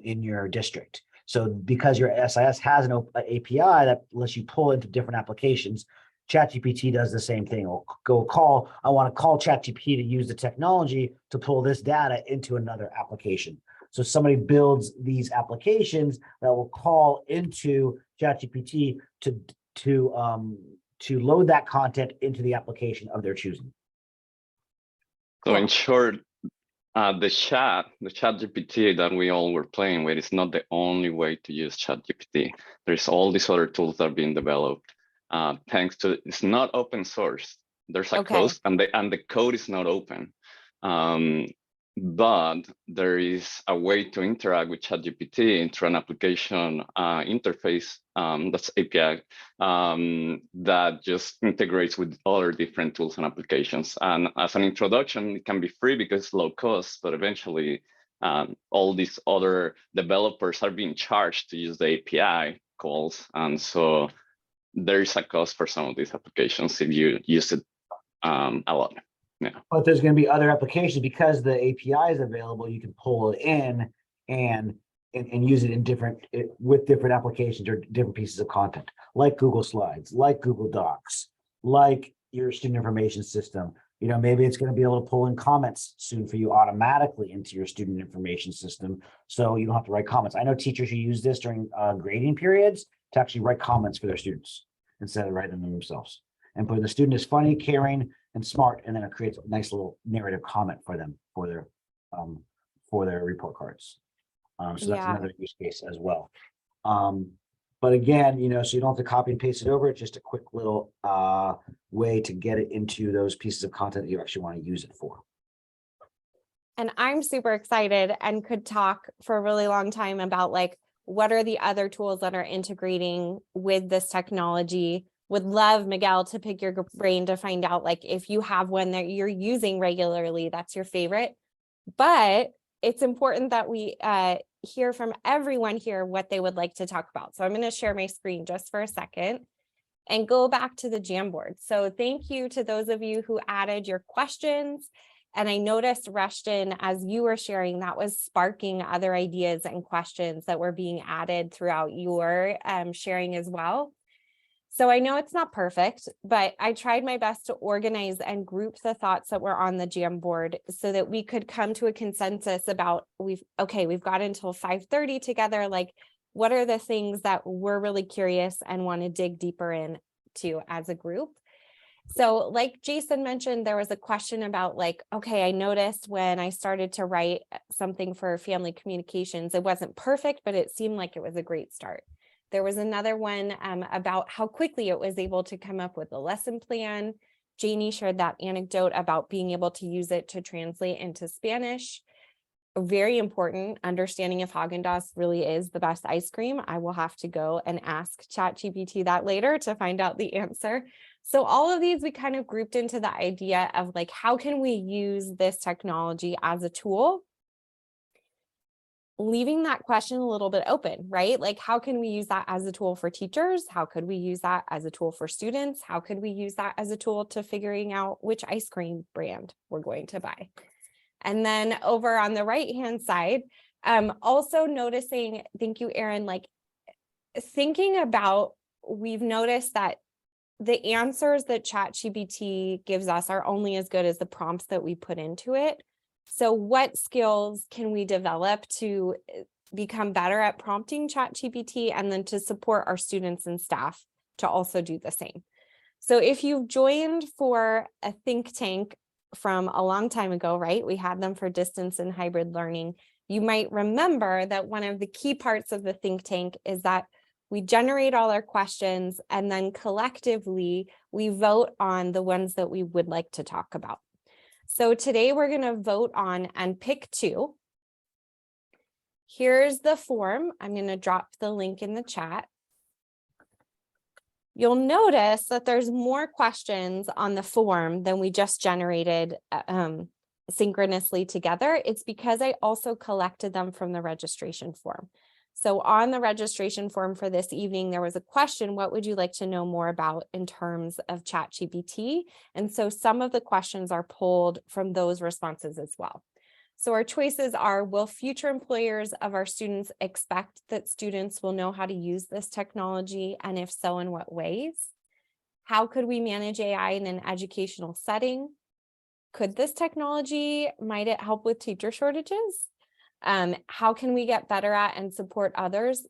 in your district. So because your SIS has an API that lets you pull into different applications, ChatGPT does the same thing. I want to call ChatGPT to use the technology to pull this data into another application. So somebody builds these applications that will call into ChatGPT to load that content into the application of their choosing. So in short, the ChatGPT that we all were playing with is not the only way to use ChatGPT. There's all these other tools that are being developed. Thanks to, it's not open source. There's a code, and the code is not open. But there is a way to interact with ChatGPT through an application interface, that's API, that just integrates with other different tools and applications. And as an introduction, it can be free because it's low cost, but eventually all these other developers are being charged to use the API calls. And so there is a cost for some of these applications if you use it a lot. Yeah. But there's going to be other applications because the API is available. You can pull it in and use it with different applications or different pieces of content, like Google Slides, like Google Docs, like your student information system. Maybe it's going to be able to pull in comments soon for you automatically into your student information system, so you don't have to write comments. I know teachers who use this during grading periods to actually write comments for their students instead of writing them themselves. And the student is funny, caring, and smart, and then it creates a nice little narrative comment for them for their report cards. So that's another use case as well. But again, so you don't have to copy and paste it over. It's just a quick little way to get it into those pieces of content that you actually want to use it for. And I'm super excited and could talk for a really long time about what are the other tools that are integrating with this technology. Would love, Miguel, to pick your brain to find out if you have one that you're using regularly, that's your favorite. But it's important that we hear from everyone here what they would like to talk about. So I'm going to share my screen just for a second and go back to the Jamboard. So thank you to those of you who added your questions. And I noticed, Rushton, as you were sharing, that was sparking other ideas and questions that were being added throughout your sharing as well. So I know it's not perfect, but I tried my best to organize and group the thoughts that were on the Jamboard so that we could come to a consensus about, we've got until 5:30 together. What are the things that we're really curious and want to dig deeper into as a group? So like Jason mentioned, there was a question about I noticed when I started to write something for family communications, it wasn't perfect, but it seemed like it was a great start. There was another one about how quickly it was able to come up with a lesson plan. Janie shared that anecdote about being able to use it to translate into Spanish. Very important, understanding if Haagen-Dazs really is the best ice cream. I will have to go and ask ChatGPT that later to find out the answer. So all of these we kind of grouped into the idea of like, how can we use this technology as a tool? Leaving that question a little bit open, right? Like, how can we use that as a tool for teachers? How could we use that as a tool for students? How could we use that as a tool to figuring out which ice cream brand we're going to buy? And then over on the right-hand side, also noticing, thank you, Erin, like thinking about, we've noticed that the answers that ChatGPT gives us are only as good as the prompts that we put into it. So what skills can we develop to become better at prompting ChatGPT, and then to support our students and staff to also do the same? So if you've joined for a think tank from a long time ago, right? We had them for distance and hybrid learning. You might remember that one of the key parts of the think tank is that we generate all our questions, and then collectively we vote on the ones that we would like to talk about. So today we're going to vote on and pick 2. Here's the form. I'm going to drop the link in the chat. You'll notice that there's more questions on the form than we just generated synchronously together. It's because I also collected them from the registration form. So on the registration form for this evening, there was a question: what would you like to know more about in terms of ChatGPT? And so some of the questions are pulled from those responses as well. So our choices are: will future employers of our students expect that students will know how to use this technology? And if so, in what ways? How could we manage AI in an educational setting? Could this technology, might it help with teacher shortages? How can we get better at and support others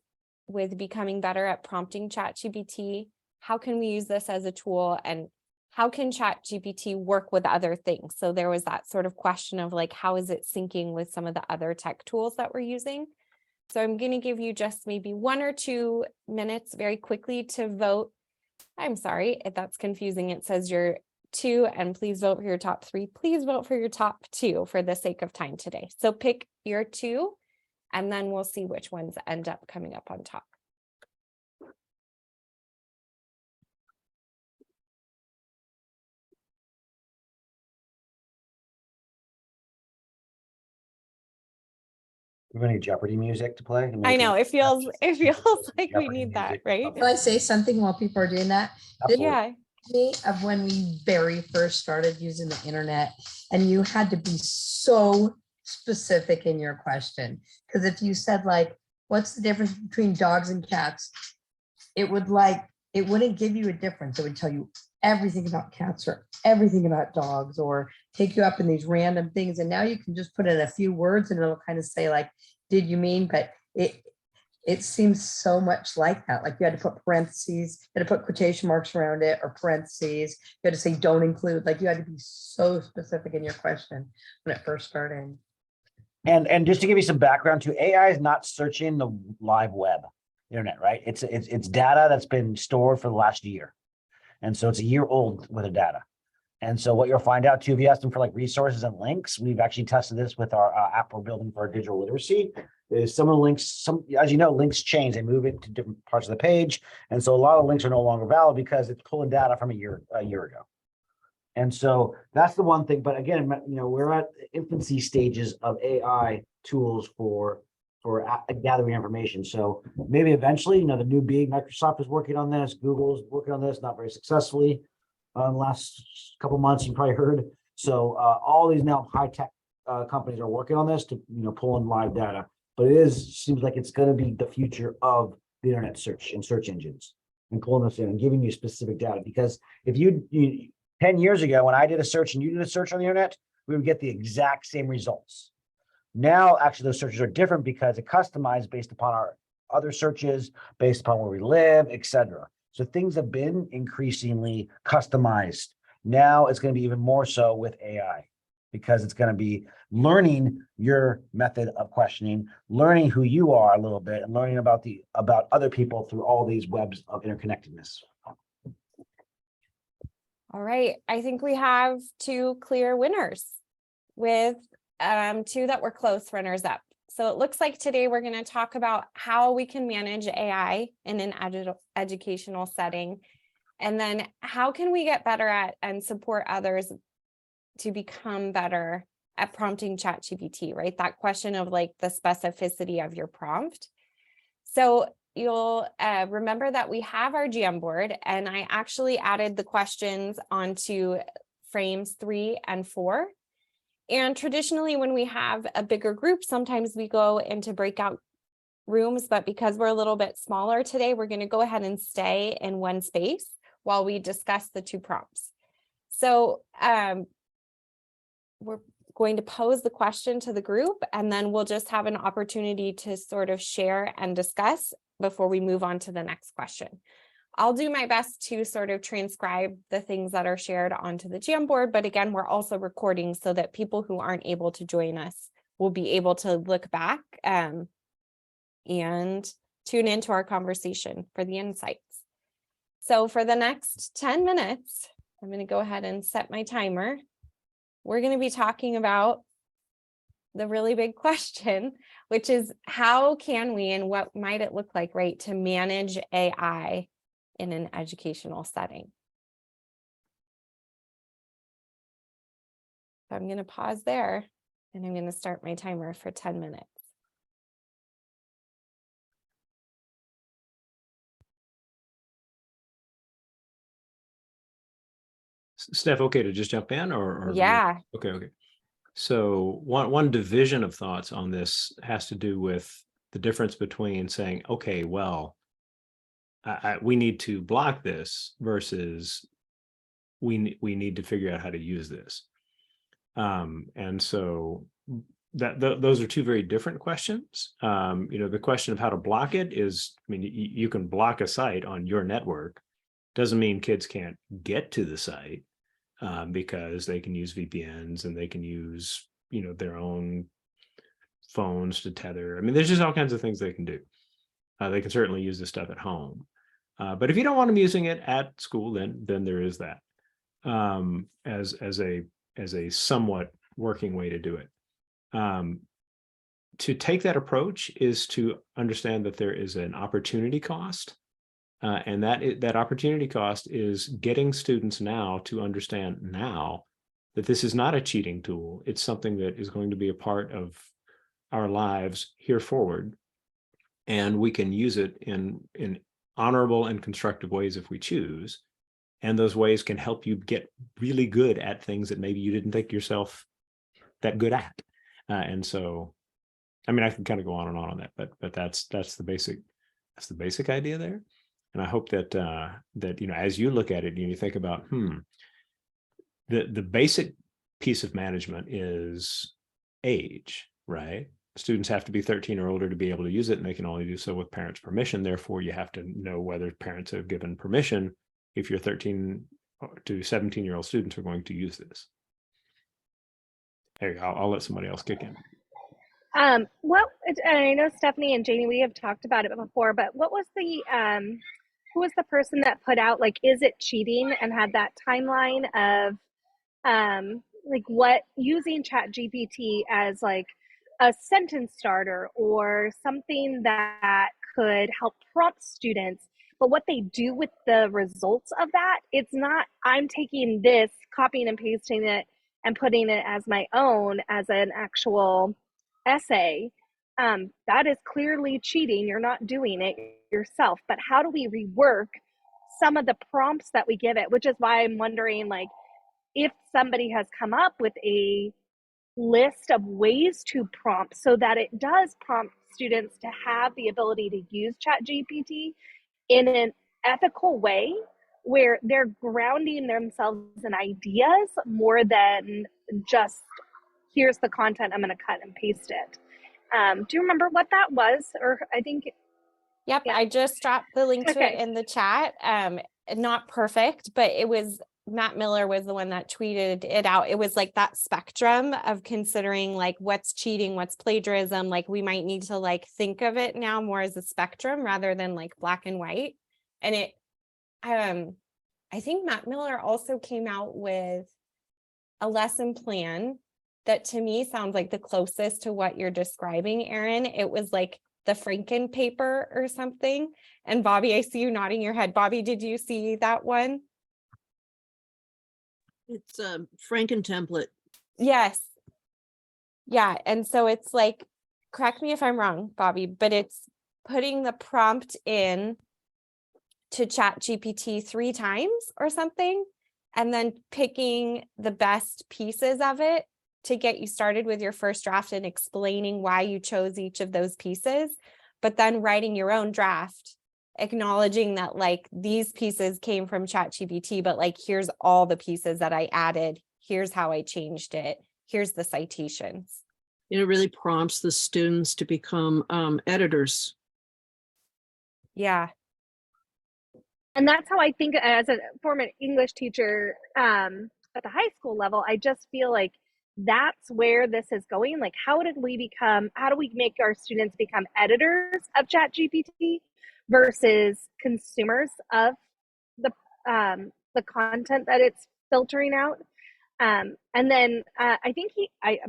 with becoming better at prompting ChatGPT? How can we use this as a tool? And how can ChatGPT work with other things? So there was that sort of question of like, how is it syncing with some of the other tech tools that we're using? So I'm going to give you just maybe 1 or 2 minutes very quickly to vote. I'm sorry if that's confusing. It says your 2, and please vote for your top 3. Please vote for your top 2 for the sake of time today. So pick your 2, and then we'll see which ones end up coming up on top. We have any Jeopardy music to play? I know it feels like we Jeopardy need that, music. right? Can I say something while people are doing that? Absolutely. Yeah. Me of when we very first started using the internet, and you had to be so specific in your question, because if you said like, what's the difference between dogs and cats, it wouldn't give you a difference. It would tell you everything about cats or everything about dogs, or take you up in these random things. And now you can just put in a few words and it'll kind of say like, did you mean? But it seems so much like that. Like you had to put parentheses, you had to put quotation marks around it, or parentheses. You had to say don't include. Like you had to be so specific in your question when it first started. And just to give you some background too, AI is not searching the live web, internet, right? It's data that's been stored for the last year. And so it's a year old with the data. And so what you'll find out too, if you ask them for like resources and links, we've actually tested this with our app we're building for our digital literacy, is some of the links, as you know, links change, they move it to different parts of the page. And so a lot of links are no longer valid because it's pulling data from a year ago. And so that's the one thing. But again, we're at infancy stages of AI tools for gathering information. So maybe eventually, the new big Microsoft is working on this, Google's working on this, not very successfully. Last couple months, you probably heard. So all these now high tech companies are working on this to pull in live data. But seems like it's going to be the future of the internet search and search engines, and pulling this in and giving you specific data. Because if you 10 years ago, when I did a search and you did a search on the internet, we would get the exact same results. Now, actually, those searches are different because it's customized based upon our other searches, based upon where we live, etc. So things have been increasingly customized. Now it's going to be even more so with AI, because it's going to be learning your method of questioning, learning who you are a little bit, and learning about other people through all these webs of interconnectedness. All right, I think we have 2 clear winners with 2 that were close runners up. So it looks like today we're going to talk about how we can manage AI in an educational setting. And then how can we get better at and support others to become better at prompting ChatGPT, right? That question of like the specificity of your prompt. So you'll remember that we have our Jamboard, and I actually added the questions onto frames 3 and 4. And traditionally, when we have a bigger group, sometimes we go into breakout rooms, but because we're a little bit smaller today, we're going to go ahead and stay in one space while we discuss the 2 prompts. So we're going to pose the question to the group, and then we'll just have an opportunity to sort of share and discuss before we move on to the next question. I'll do my best to sort of transcribe the things that are shared onto the Jamboard, but again, we're also recording so that people who aren't able to join us will be able to look back and tune into our conversation for the insights. So for the next 10 minutes, I'm going to go ahead and set my timer. We're going to be talking about the really big question, which is how can we and what might it look like, right, to manage AI in an educational setting. So I'm going to pause there, and I'm going to start my timer for 10 minutes. Steph, okay to just jump in or Yeah. Okay. So one division of thoughts on this has to do with the difference between saying, okay, well, we need to block this versus we need to figure out how to use this. And so those are 2 very different questions. The question of how to block it is, I mean, you can block a site on your network. Doesn't mean kids can't get to the site. Because they can use VPNs and they can use, their own phones to tether. I mean, there's just all kinds of things they can do. They can certainly use this stuff at home. But if you don't want them using it at school, then there is that as a somewhat working way to do it. To take that approach is to understand that there is an opportunity cost. And that opportunity cost is getting students now to understand now that this is not a cheating tool. It's something that is going to be a part of our lives here forward. And we can use it in honorable and constructive ways if we choose. And those ways can help you get really good at things that maybe you didn't think yourself that good at. And so, I mean, I can kind of go on and on that, but that's the basic idea there. And I hope that as you look at it and you think about, the basic piece of management is age, right? Students have to be 13 or older to be able to use it, and they can only do so with parents' permission. Therefore, you have to know whether parents have given permission if your 13 to 17-year-old students are going to use this. Hey, I'll let somebody else kick in. Well, I know Stephanie and Janie, we have talked about it before, but what was the who was the person that put out, like, is it cheating, and had that timeline of like what using ChatGPT as like a sentence starter or something that could help prompt students, but what they do with the results of that, it's not, I'm taking this, copying and pasting it and putting it as my own as an actual essay. That is clearly cheating. You're not doing it yourself. But how do we rework some of the prompts that we give it? Which is why I'm wondering, like, if somebody has come up with a list of ways to prompt so that it does prompt students to have the ability to use ChatGPT in an ethical way where they're grounding themselves in ideas more than just, here's the content, I'm going to cut and paste it. Do you remember what that was? Or I think. Yep, Yeah. I just dropped the link to Okay. it in the chat. Not perfect, but it was Matt Miller was the one that tweeted it out. It was like that spectrum of considering like what's cheating, what's plagiarism. Like we might need to like think of it now more as a spectrum rather than like black and white. And it, I think Matt Miller also came out with a lesson plan that to me sounds like the closest to what you're describing, Erin. It was like the Franken paper or something. And Bobby, I see you nodding your head. Bobby, did you see that one? It's a Franken template. Yes. Yeah. And so it's like, correct me if I'm wrong, Bobby, but it's putting the prompt in to ChatGPT 3 times or something, and then picking the best pieces of it to get you started with your first draft and explaining why you chose each of those pieces, but then writing your own draft, acknowledging that like these pieces came from ChatGPT, but like, here's all the pieces that I added. Here's how I changed it. Here's the citations. It really prompts the students to become editors. Yeah. And that's how I think as a former English teacher at the high school level, I just feel like that's where this is going. Like, how do we make our students become editors of ChatGPT versus consumers of the content that it's filtering out? And then I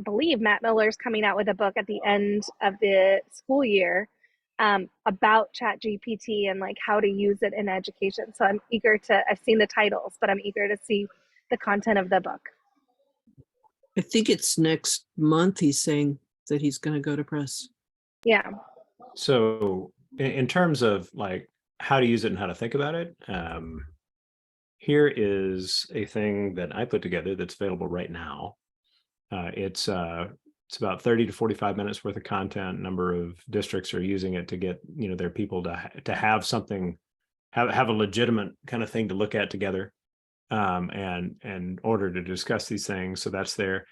believe Matt Miller's coming out with a book at the end of the school year about ChatGPT and like how to use it in education. So I've seen the titles, but I'm eager to see the content of the book. I think it's next month he's saying that he's going to go to press. Yeah. So in terms of like how to use it and how to think about it, here is a thing that I put together that's available right now. It's about 30 to 45 minutes worth of content. Number of districts are using it to get, their people to have something, have a legitimate kind of thing to look at together, and in order to discuss these things. So that's there.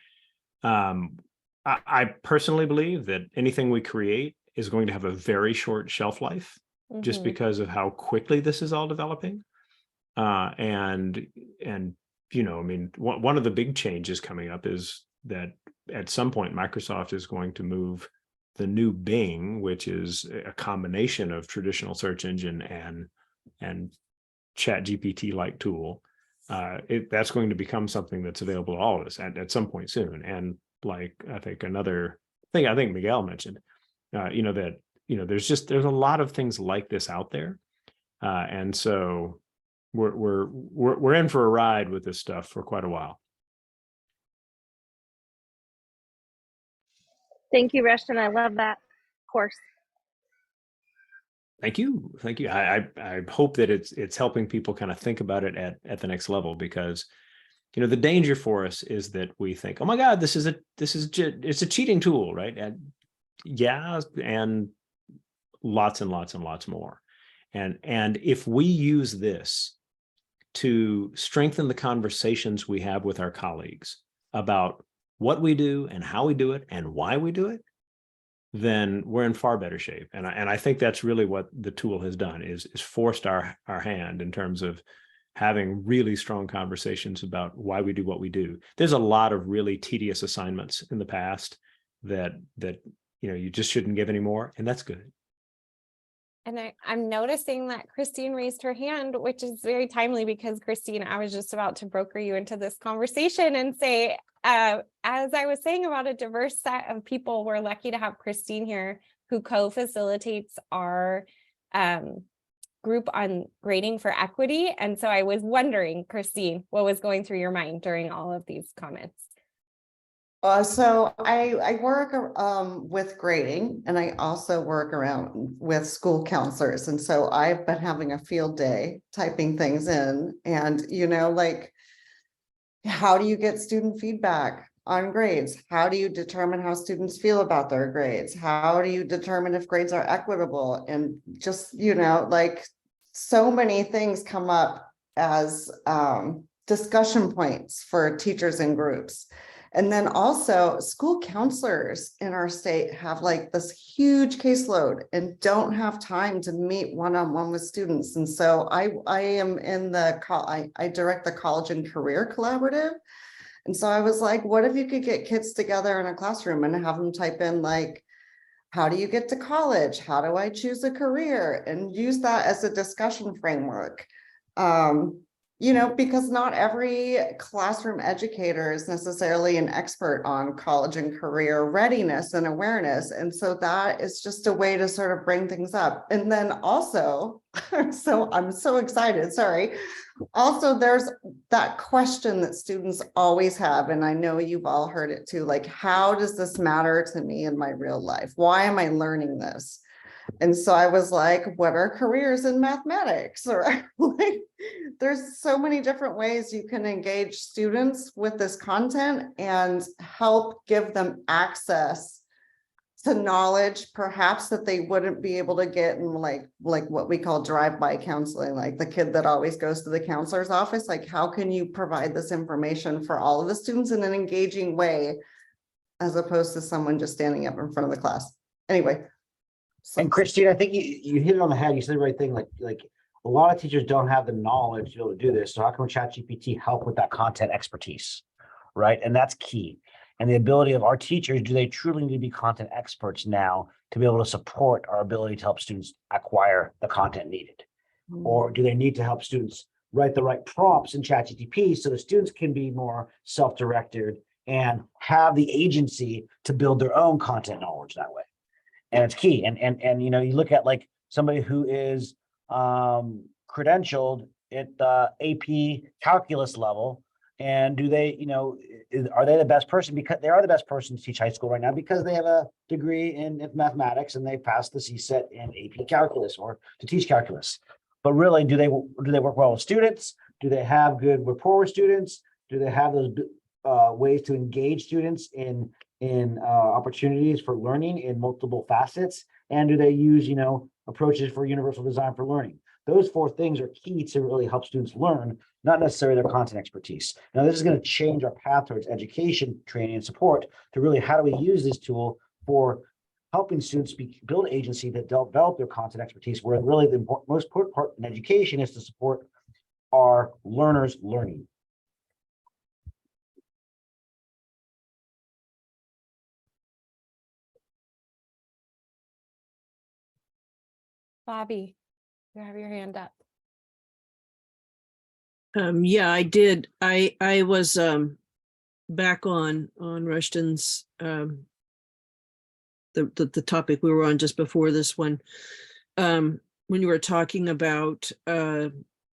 I personally believe that anything we create is going to have a very short shelf life, just because of how quickly this is all developing. And one of the big changes coming up is that at some point, Microsoft is going to move the new Bing, which is a combination of traditional search engine and ChatGPT-like tool. That's going to become something that's available to all of us at some point soon. And like, I think another thing I think Miguel mentioned, there's a lot of things like this out there. And so we're in for a ride with this stuff for quite a while. Thank you, Rushton. I love that course. Thank you. I hope that it's helping people kind of think about it at the next level, because the danger for us is that we think, oh my God, it's a cheating tool, right? And yeah, and lots and lots and lots more. And if we use this to strengthen the conversations we have with our colleagues about what we do and how we do it and why we do it, then we're in far better shape. And I think that's really what the tool has done, is forced our hand in terms of having really strong conversations about why we do what we do. There's a lot of really tedious assignments in the past that you just shouldn't give anymore, and that's good. And I'm noticing that Christine raised her hand, which is very timely, because Christine, I was just about to broker you into this conversation and say, as I was saying about a diverse set of people, we're lucky to have Christine here, who co-facilitates our group on grading for equity. And so I was wondering, Christine, what was going through your mind during all of these comments? So I work with grading, and I also work around with school counselors. And so I've been having a field day typing things in, and, like, how do you get student feedback on grades? How do you determine how students feel about their grades? How do you determine if grades are equitable? And just, like, so many things come up as discussion points for teachers and groups. And then also school counselors in our state have like this huge caseload and don't have time to meet one-on-one with students. And so I am in I direct the College and Career Collaborative. And so I was like, what if you could get kids together in a classroom and have them type in, like, how do you get to college? How do I choose a career? And use that as a discussion framework. because not every classroom educator is necessarily an expert on college and career readiness and awareness. And so that is just a way to sort of bring things up. And then also, so I'm so excited, sorry. Also, there's that question that students always have, and I know you've all heard it too, like, how does this matter to me in my real life? Why am I learning this? And so I was like, what are careers in mathematics? Or like, there's so many different ways you can engage students with this content and help give them access to knowledge, perhaps that they wouldn't be able to get in like what we call drive-by counseling, like the kid that always goes to the counselor's office. Like, how can you provide this information for all of the students in an engaging way, as opposed to someone just standing up in front of the class? Anyway. And Christine, I think you hit it on the head. You said the right thing. Like a lot of teachers don't have the knowledge to be able to do this. So how can ChatGPT help with that content expertise, right? And that's key. And the ability of our teachers, do they truly need to be content experts now to be able to support our ability to help students acquire the content needed? Or do they need to help students write the right prompts in ChatGPT so the students can be more self-directed and have the agency to build their own content knowledge that way? And it's key. And you look at like somebody who is credentialed at the AP calculus level, and do they, are they the best person? Because they are the best person to teach high school right now because they have a degree in mathematics and they passed the CSET in AP calculus or to teach calculus. But really, do they work well with students? Do they have good rapport with students? Do they have those ways to engage students in opportunities for learning in multiple facets? And do they use, approaches for universal design for learning? Those 4 things are key to really help students learn, not necessarily their content expertise. Now, this is going to change our path towards education, training, and support to really, how do we use this tool for helping students build agency that develop their content expertise, where really the most important part in education is to support our learners learning. Bobby, you have your hand up. Yeah, I did. I was back on Rushton's the topic we were on just before this one, when you were talking about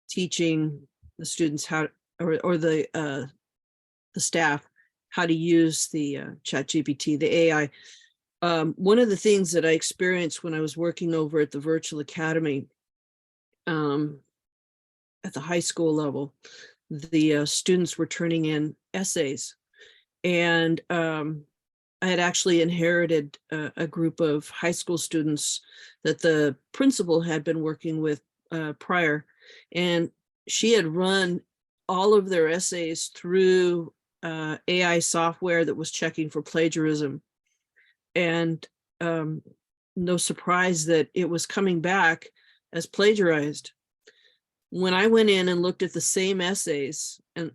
teaching the students how, or the staff how to use the ChatGPT, the AI. One of the things that I experienced when I was working over at the virtual academy, at the high school level, the students were turning in essays, and I had actually inherited a group of high school students that the principal had been working with prior, and she had run all of their essays through AI software that was checking for plagiarism. And no surprise that it was coming back as plagiarized. When I went in and looked at the same essays and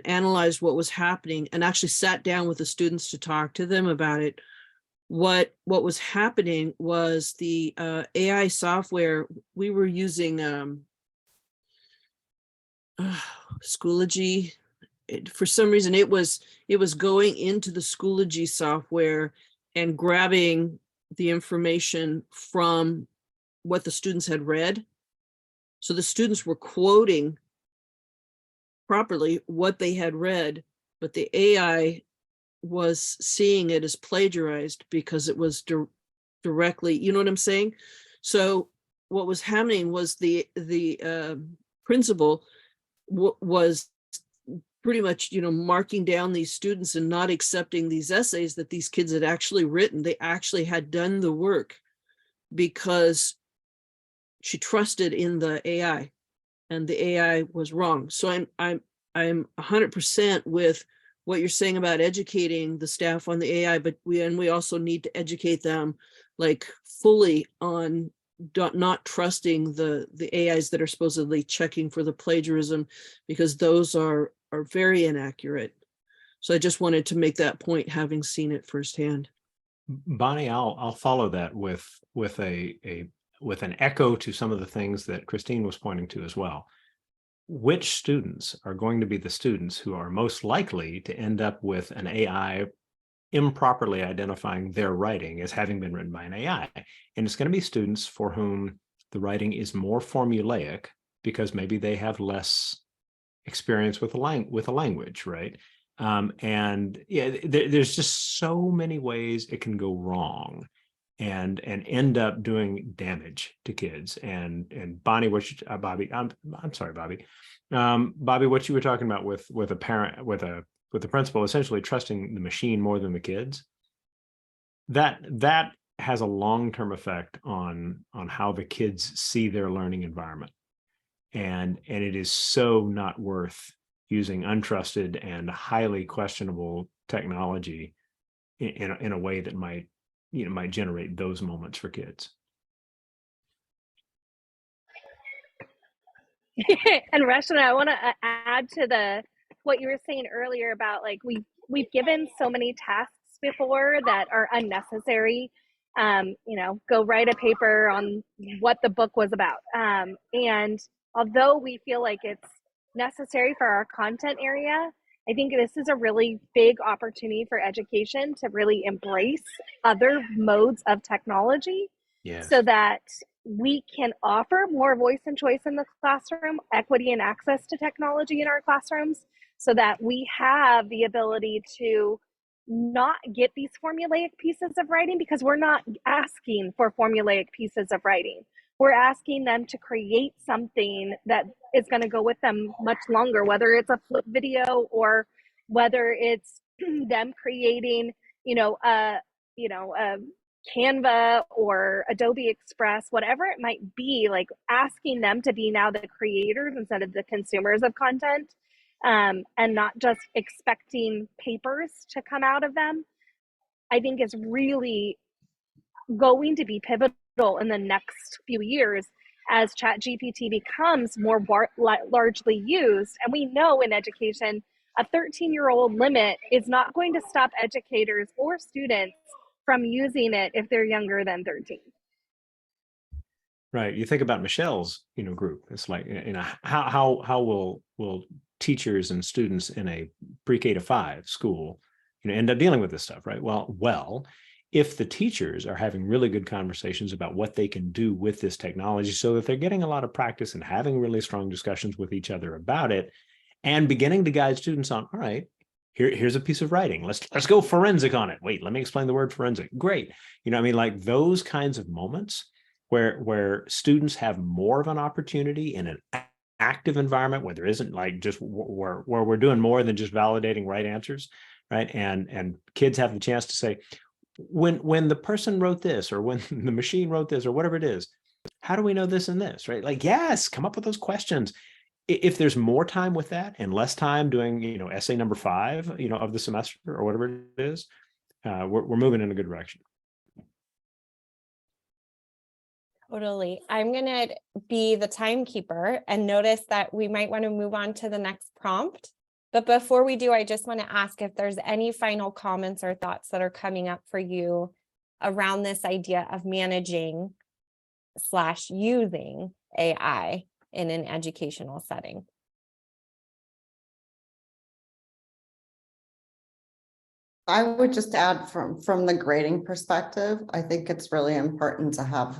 analyzed what was happening, and actually sat down with the students to talk to them about it, what was happening was the AI software we were using, Schoology. For some reason, it was going into the Schoology software and grabbing the information from what the students had read. So the students were quoting properly what they had read, but the AI was seeing it as plagiarized because it was directly, you know what I'm saying? So what was happening was the principal was pretty much, marking down these students and not accepting these essays that these kids had actually written. They actually had done the work because she trusted in the AI, and the AI was wrong. So I'm 100% with what you're saying about educating the staff on the AI, but we also need to educate them like fully on not trusting the AIs that are supposedly checking for the plagiarism, because those are very inaccurate. So I just wanted to make that point, having seen it firsthand. Bonnie, I'll follow that with an echo to some of the things that Christine was pointing to as well. which students are going to be the students who are most likely to end up with an AI improperly identifying their writing as having been written by an AI. And it's going to be students for whom the writing is more formulaic because maybe they have less experience with a language, right? And yeah, there's just so many ways it can go wrong and end up doing damage to kids. And Bonnie, Bobby, I'm sorry, Bobby. Bobby, what you were talking about with a parent, with the principal essentially trusting the machine more than the kids, that has a long-term effect on how the kids see their learning environment. And it is so not worth using untrusted and highly questionable technology in a way that might generate those moments for kids. And Reshna, I want to add to what you were saying earlier about like we've given so many tasks before that are unnecessary. Go write a paper on what the book was about. And although we feel like it's necessary for our content area, I think this is a really big opportunity for education to really embrace other modes of technology. Yes. So that we can offer more voice and choice in the classroom, equity and access to technology in our classrooms, so that we have the ability to not get these formulaic pieces of writing, because we're not asking for formulaic pieces of writing. We're asking them to create something that is going to go with them much longer, whether it's a flip video or whether it's them creating, a Canva or Adobe Express, whatever it might be, like asking them to be now the creators instead of the consumers of content, and not just expecting papers to come out of them, I think is really going to be pivotal in the next few years as ChatGPT becomes more largely used. And we know in education, a 13-year-old limit is not going to stop educators or students from using it if they're younger than 13. Right. You think about Michelle's, group. It's like, how will teachers and students in a pre-K to 5 school, end up dealing with this stuff, right? Well, if the teachers are having really good conversations about what they can do with this technology so that they're getting a lot of practice and having really strong discussions with each other about it and beginning to guide students on, all right, here's a piece of writing. Let's go forensic on it. Wait, let me explain the word forensic. Great. Like those kinds of moments where students have more of an opportunity in an active environment where there isn't like just where we're doing more than just validating right answers, right? And kids have the chance to say, when the person wrote this, or when the machine wrote this, or whatever it is, how do we know this and this, right? Like, yes, come up with those questions. If there's more time with that and less time doing, essay number 5, of the semester or whatever it is, we're moving in a good direction. Totally. I'm going to be the timekeeper and notice that we might want to move on to the next prompt. But before we do, I just want to ask if there's any final comments or thoughts that are coming up for you around this idea of managing / using AI in an educational setting. I would just add from the grading perspective, I think it's really important to have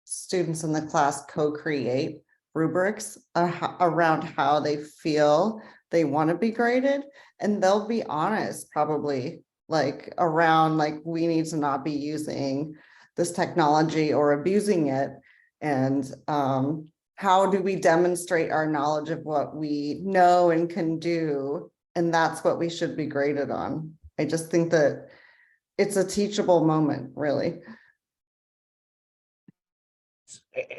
students in the class co-create rubrics around how they feel they want to be graded, and they'll be honest probably like around like we need to not be using this technology or abusing it, and how do we demonstrate our knowledge of what we know and can do, and that's what we should be graded on. I just think that it's a teachable moment, really.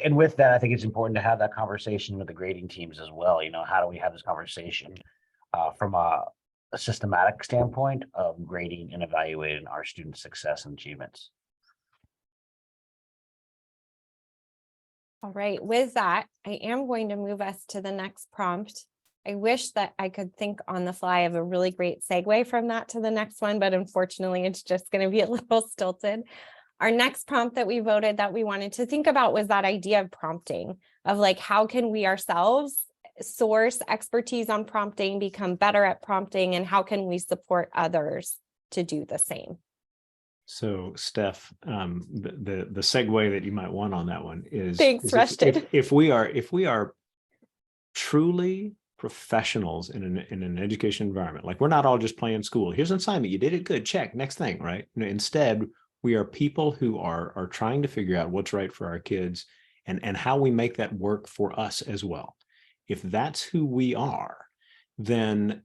And with that, I think it's important to have that conversation with the grading teams as well. How do we have this conversation from a systematic standpoint of grading and evaluating our students' success and achievements? All right, with that, I am going to move us to the next prompt. I wish that I could think on the fly of a really great segue from that to the next one, but unfortunately, it's just going to be a little stilted. Our next prompt that we voted that we wanted to think about was that idea of prompting, of like, how can we ourselves source expertise on prompting, become better at prompting, and how can we support others to do the same? So Steph, the segue that you might want on that one is, Thanks, Rushton. if we are truly professionals in an education environment, like we're not all just playing school. Here's an assignment, you did it, good, check, next thing, right? Instead, we are people who are trying to figure out what's right for our kids and how we make that work for us as well. If that's who we are, then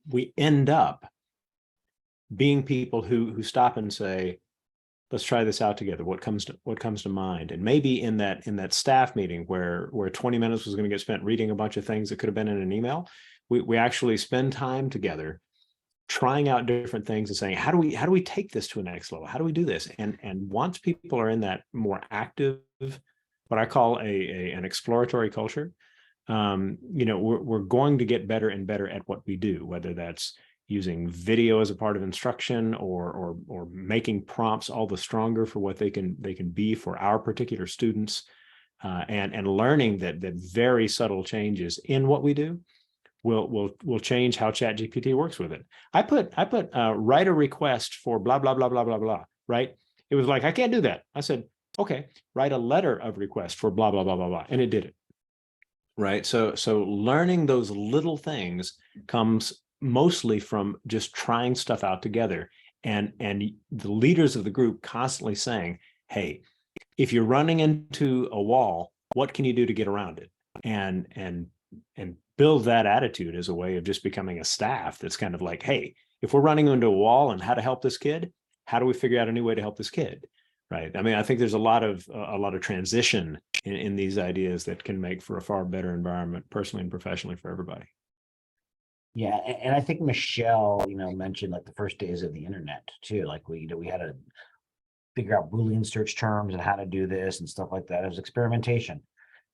we end up being people who stop and say, let's try this out together. What comes to mind? And maybe in that staff meeting where 20 minutes was going to get spent reading a bunch of things that could have been in an email, we actually spend time together trying out different things and saying, how do we take this to a next level? How do we do this? And once people are in that more active, what I call an exploratory culture, we're going to get better and better at what we do, whether that's using video as a part of instruction or making prompts all the stronger for what they can be for our particular students, and learning that very subtle changes in what we do will change how ChatGPT works with it. I put write a request for blah blah blah blah blah blah, right? It was like, I can't do that. I said, okay, write a letter of request for blah blah blah blah blah, and it did it. Right. So learning those little things comes mostly from just trying stuff out together, and the leaders of the group constantly saying, hey, if you're running into a wall, what can you do to get around it? And build that attitude as a way of just becoming a staff that's kind of like, hey, if we're running into a wall and how to help this kid, how do we figure out a new way to help this kid? Right. I mean, I think there's a lot of transition in these ideas that can make for a far better environment, personally and professionally, for everybody. Yeah, and I think Michelle, mentioned like the first days of the internet too. Like we had to figure out Boolean search terms and how to do this and stuff like that. It was experimentation,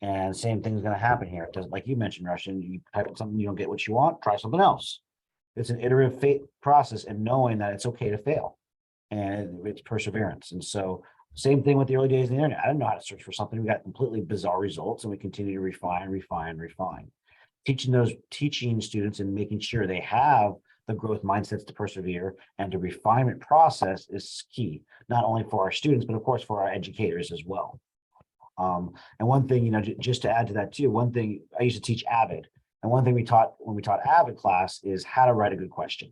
and same thing's going to happen here. It doesn't, like you mentioned, Russian. You type in something, you don't get what you want, try something else. It's an iterative process, and knowing that it's okay to fail, and it's perseverance. And so, same thing with the early days of the internet. I didn't know how to search for something. We got completely bizarre results, and we continue to refine. Teaching students and making sure they have the growth mindsets to persevere and the refinement process is key, not only for our students, but of course for our educators as well. And one thing, just to add to that too, one thing I used to teach Avid, and one thing we taught when we taught Avid class is how to write a good question.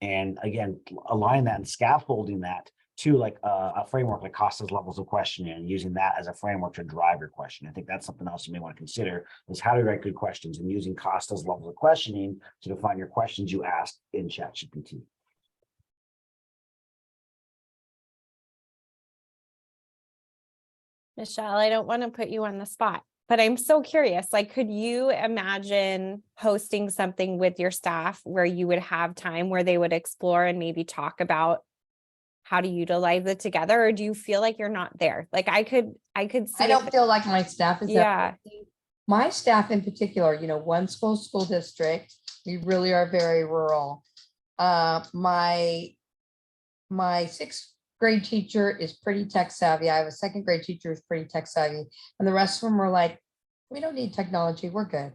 And again, align that and scaffolding that to like a framework like Costa's levels of questioning, and using that as a framework to drive your question. I think that's something else you may want to consider, is how to write good questions and using Costa's levels of questioning to define your questions you ask in ChatGPT. Michelle, I don't want to put you on the spot, but I'm so curious, like, could you imagine hosting something with your staff where you would have time where they would explore and maybe talk about how to utilize it together? Or do you feel like you're not there? Like I could see. I don't feel like my staff is. Yeah. My staff in particular, one school district, we really are very rural. My sixth grade teacher is pretty tech savvy. I have a second grade teacher who's pretty tech savvy, and the rest of them are like, we don't need technology, we're good.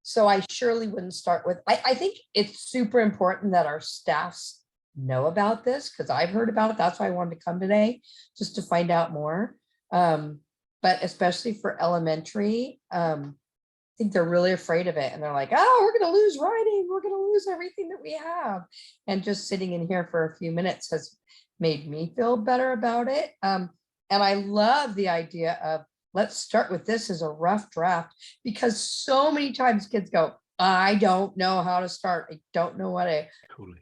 So I surely wouldn't start with, I think it's super important that our staffs know about this, because I've heard about it. That's why I wanted to come today, just to find out more. But especially for elementary, I think they're really afraid of it, and they're like, oh, we're going to lose writing, we're going to lose everything that we have. And just sitting in here for a few minutes has made me feel better about it. And I love the idea of, let's start with this as a rough draft, because so many times kids go, I don't know how to start. I don't know what I. Totally.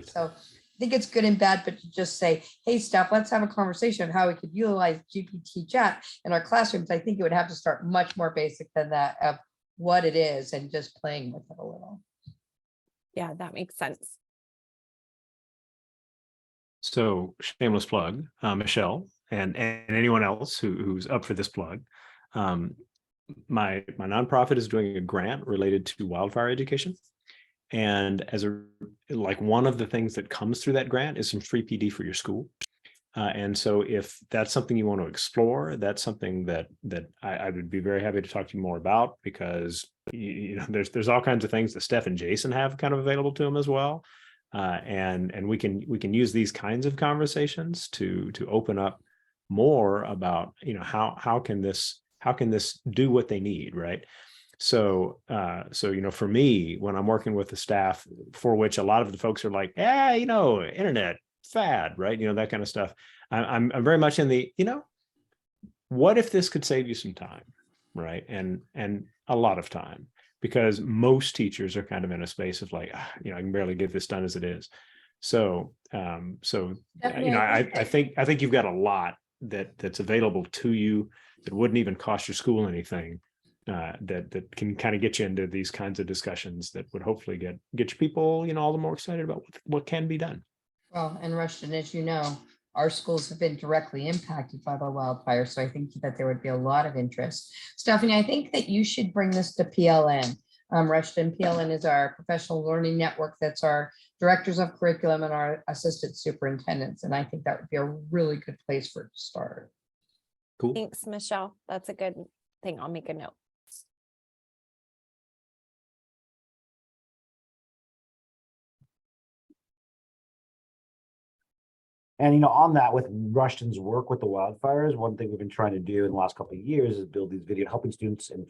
So I think it's good and bad, but to just say, hey, Steph, let's have a conversation of how we could utilize GPT chat in our classrooms. I think it would have to start much more basic than that, of what it is and just playing with it a little. Yeah, that makes sense. So shameless plug, Michelle, and anyone else who's up for this plug. My nonprofit is doing a grant related to wildfire education. And one of the things that comes through that grant is some free PD for your school. And so if that's something you want to explore, that's something that I would be very happy to talk to you more about, because you know there's all kinds of things that Steph and Jason have kind of available to them as well. And we can use these kinds of conversations to open up more about, you know, how can this do what they need, right? So you know, for me, when I'm working with the staff, for which a lot of the folks are like, you know, internet fad, right? You know, that kind of stuff. I'm very much in the, you know, what if this could save you some time, right? And a lot of time, because most teachers are kind of in a space of like, you know, I can barely get this done as it is. So you know, I think you've got a lot that's available to you that wouldn't even cost your school anything, that can kind of get you into these kinds of discussions that would hopefully get your people, you know, all the more excited about what can be done. Well, and Rushton, as you know, our schools have been directly impacted by the wildfire, so I think that there would be a lot of interest. Stephanie, I think that you should bring this to PLN. Rushton, PLN is our professional learning network. That's our directors of curriculum and our assistant superintendents. And I think that would be a really good place for it to start. Cool. Thanks, Michelle. That's a good thing. I'll make a note. And, you know, on that, with Rushton's work with the wildfires, one thing we've been trying to do in the last couple of years is build these helping students and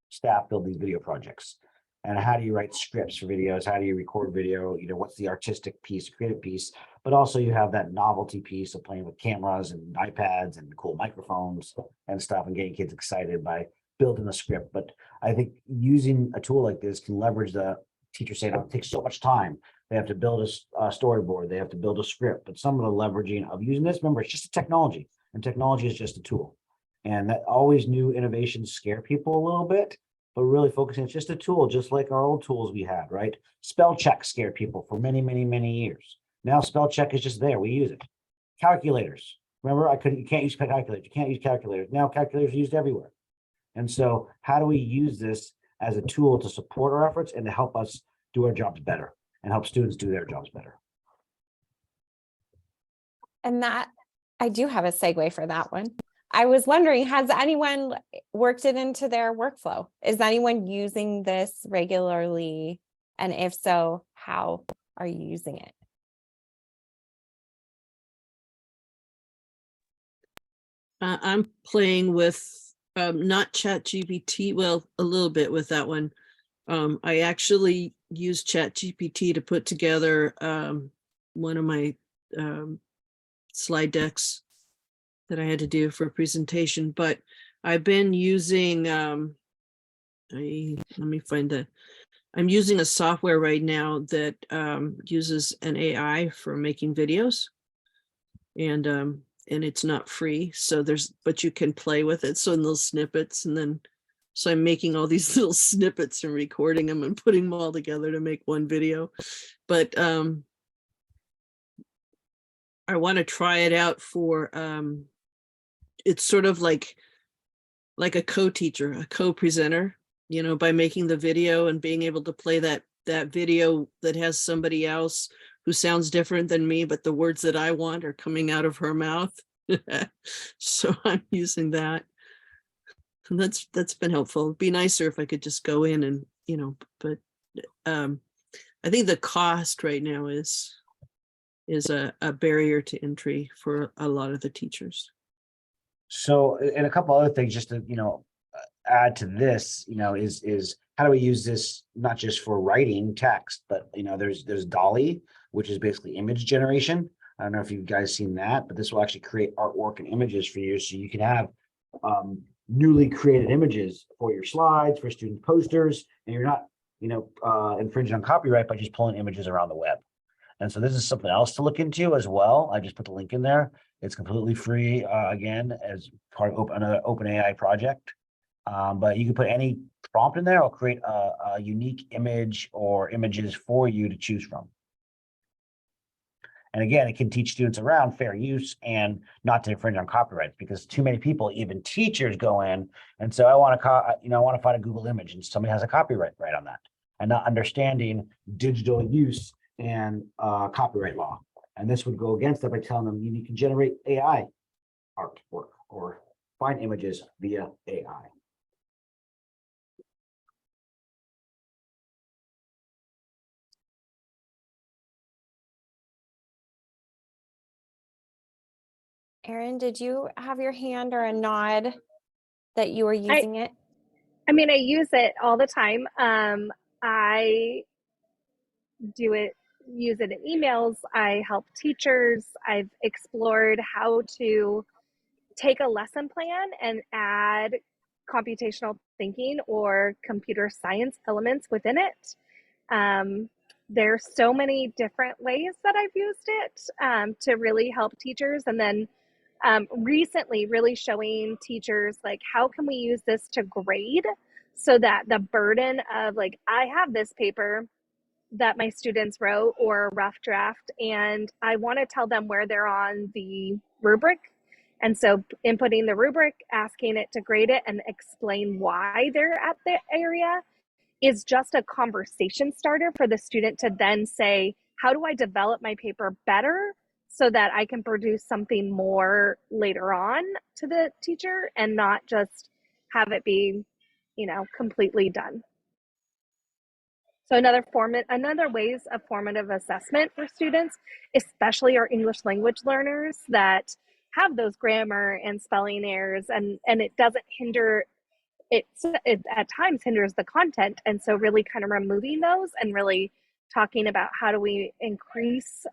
staff build these video projects. And how do you write scripts for videos? How do you record video? You know, what's the artistic piece, creative piece? But also you have that novelty piece of playing with cameras and iPads and cool microphones and stuff, and getting kids excited by building a script. But I think using a tool like this can leverage the teacher saying, oh, it takes so much time. They have to build a storyboard. They have to build a script. But some of the leveraging of using this, remember, it's just a technology, and technology is just a tool. And that always new innovations scare people a little bit, but really focusing, it's just a tool, just like our old tools we had, right? Spell check scared people for many, many, many years. Now spell check is just there. We use it. Calculators. Remember, you can't use calculators. You can't use calculators. Now calculators are used everywhere. And so how do we use this as a tool to support our efforts and to help us do our jobs better and help students do their jobs better? And that, I do have a segue for that one. I was wondering, has anyone worked it into their workflow? Is anyone using this regularly? And if so, how are you using it? I'm playing with not ChatGPT, well, a little bit with that one. I actually used ChatGPT to put together one of my slide decks that I had to do for a presentation, but I've been using, let me find I'm using a software right now that uses an AI for making videos, and it's not free. So but you can play with it. So in little snippets, so I'm making all these little snippets and recording them and putting them all together to make one video. But I want to try it out for, it's sort of like a co-teacher, a co-presenter, you know, by making the video and being able to play that video that has somebody else who sounds different than me, but the words that I want are coming out of her mouth. So I'm using that. And that's been helpful. It'd be nicer if I could just go in and, you know, but I think the cost right now is a barrier to entry for a lot of the teachers. So, and a couple other things just to, you know, add to this, you know, is how do we use this not just for writing text, but, you know, there's Dolly, which is basically image generation. I don't know if you guys seen that, but this will actually create artwork and images for you. So you can have newly created images for your slides, for student posters, and you're not, you know, infringing on copyright by just pulling images around the web. And so this is something else to look into as well. I just put the link in there. It's completely free, again, as part of another OpenAI project. But you can put any prompt in there. It'll create a unique image or images for you to choose from. And again, it can teach students around fair use and not to infringe on copyrights, because too many people, even teachers, go in and say, I want to find a Google image, and somebody has a copyright right on that, and not understanding digital use and copyright law. And this would go against that by telling them you can generate AI artwork or find images via AI. Erin, did you have your hand or a nod that you were using it? I mean, I use it all the time. I use it in emails. I help teachers. I've explored how to take a lesson plan and add computational thinking or computer science elements within it. There's so many different ways that I've used it to really help teachers. And then recently really showing teachers like, how can we use this to grade so that the burden of like, I have this paper that my students wrote or a rough draft, and I want to tell them where they're on the rubric. And so inputting the rubric, asking it to grade it and explain why they're at the area is just a conversation starter for the student to then say, how do I develop my paper better so that I can produce something more later on to the teacher and not just have it be, completely done. So another ways of formative assessment for students, especially our English language learners that have those grammar and spelling errors, and it doesn't hinder it at times hinders the content. And so really kind of removing those and really talking about how do we increase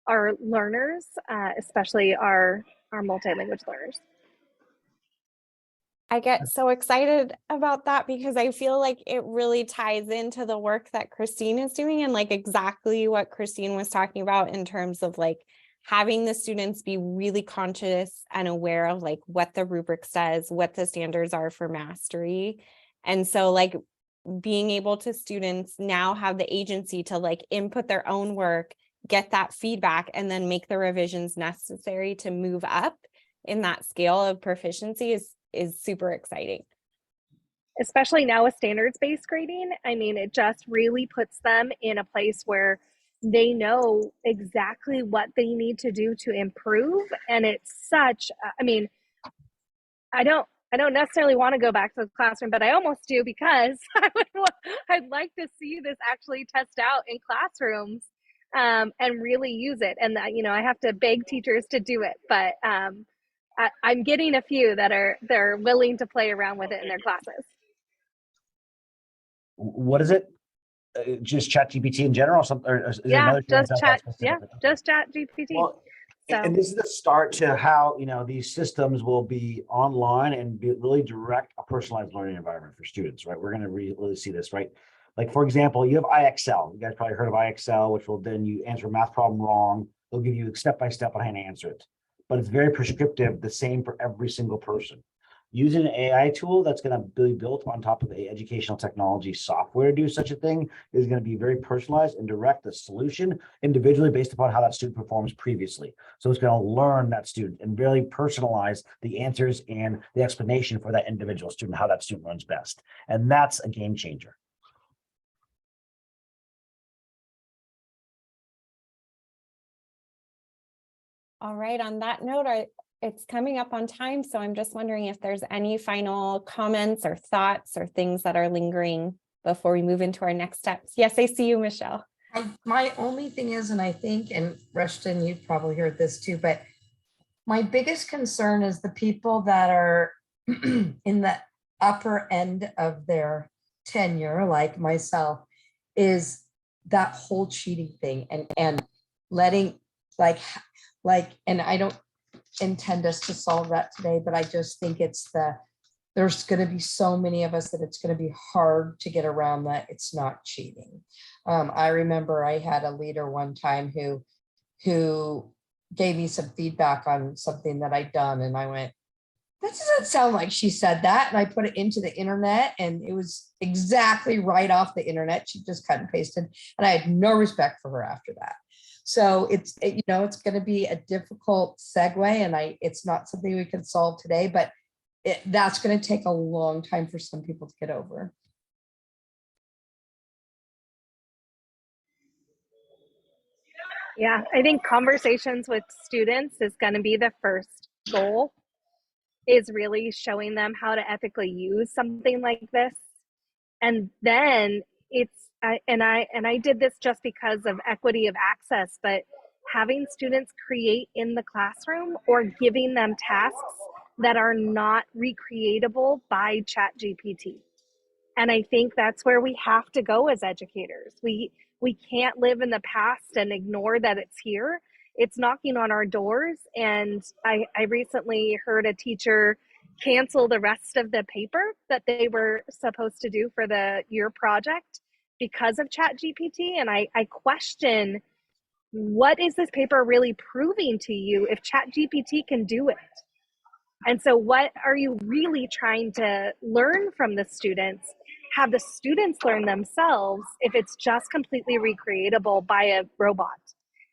our learners, especially our multilanguage learners. I get so excited about that because I feel like it really ties into the work that Christine is doing and like exactly what Christine was talking about in terms of like having the students be really conscious and aware of like what the rubric says, what the standards are for mastery. And so like being able to students now have the agency to like input their own work, get that feedback, and then make the revisions necessary to move up in that scale of proficiency is super exciting. Especially now with standards-based grading. I mean, it just really puts them in a place where they know exactly what they need to do to improve. And it's such, I mean, I don't necessarily want to go back to the classroom, but I almost do because I'd like to see this actually test out in classrooms and really use it. And that, I have to beg teachers to do it, but I'm getting a few they're willing to play around with it in their classes. What is it? Just ChatGPT in general? Or is there another just chat. specific? Yeah, just ChatGPT. Well, So. and this is the start to how these systems will be online and really direct a personalized learning environment for students, right? We're going to really see this, right? Like, for example, you have IXL. You guys probably heard of IXL, which will then you answer a math problem wrong. They'll give you step-by-step on how to answer it. But it's very prescriptive, the same for every single person. Using an AI tool that's going to be built on top of a educational technology software to do such a thing is going to be very personalized and direct the solution individually based upon how that student performs previously. So it's going to learn that student and really personalize the answers and the explanation for that individual student, how that student runs best. And that's a game changer. All right, on that note, it's coming up on time, so I'm just wondering if there's any final comments or thoughts or things that are lingering before we move into our next steps. Yes, I see you, Michelle. My only thing is, and I think, and Rushton, you've probably heard this too, but my biggest concern is the people that are in the upper end of their tenure, like myself, is that whole cheating thing and letting like, and I don't intend us to solve that today, but I just think there's going to be so many of us that it's going to be hard to get around that it's not cheating. I remember I had a leader one time who gave me some feedback on something that I'd done, and I went, that doesn't sound like she said that. And I put it into the internet, and it was exactly right off the internet. She just cut and pasted, and I had no respect for her after that. So it's going to be a difficult segue, and it's not something we can solve today, but that's going to take a long time for some people to get over. Yeah, I think conversations with students is going to be the first goal, is really showing them how to ethically use something like this. And then I did this just because of equity of access, but having students create in the classroom or giving them tasks that are not recreatable by ChatGPT. And I think that's where we have to go as educators. We can't live in the past and ignore that it's here. It's knocking on our doors. And I recently heard a teacher cancel the rest of the paper that they were supposed to do for the year project because of ChatGPT. And I question, what is this paper really proving to you if ChatGPT can do it? And so what are you really trying to learn from the students? Have the students learn themselves if it's just completely recreatable by a robot?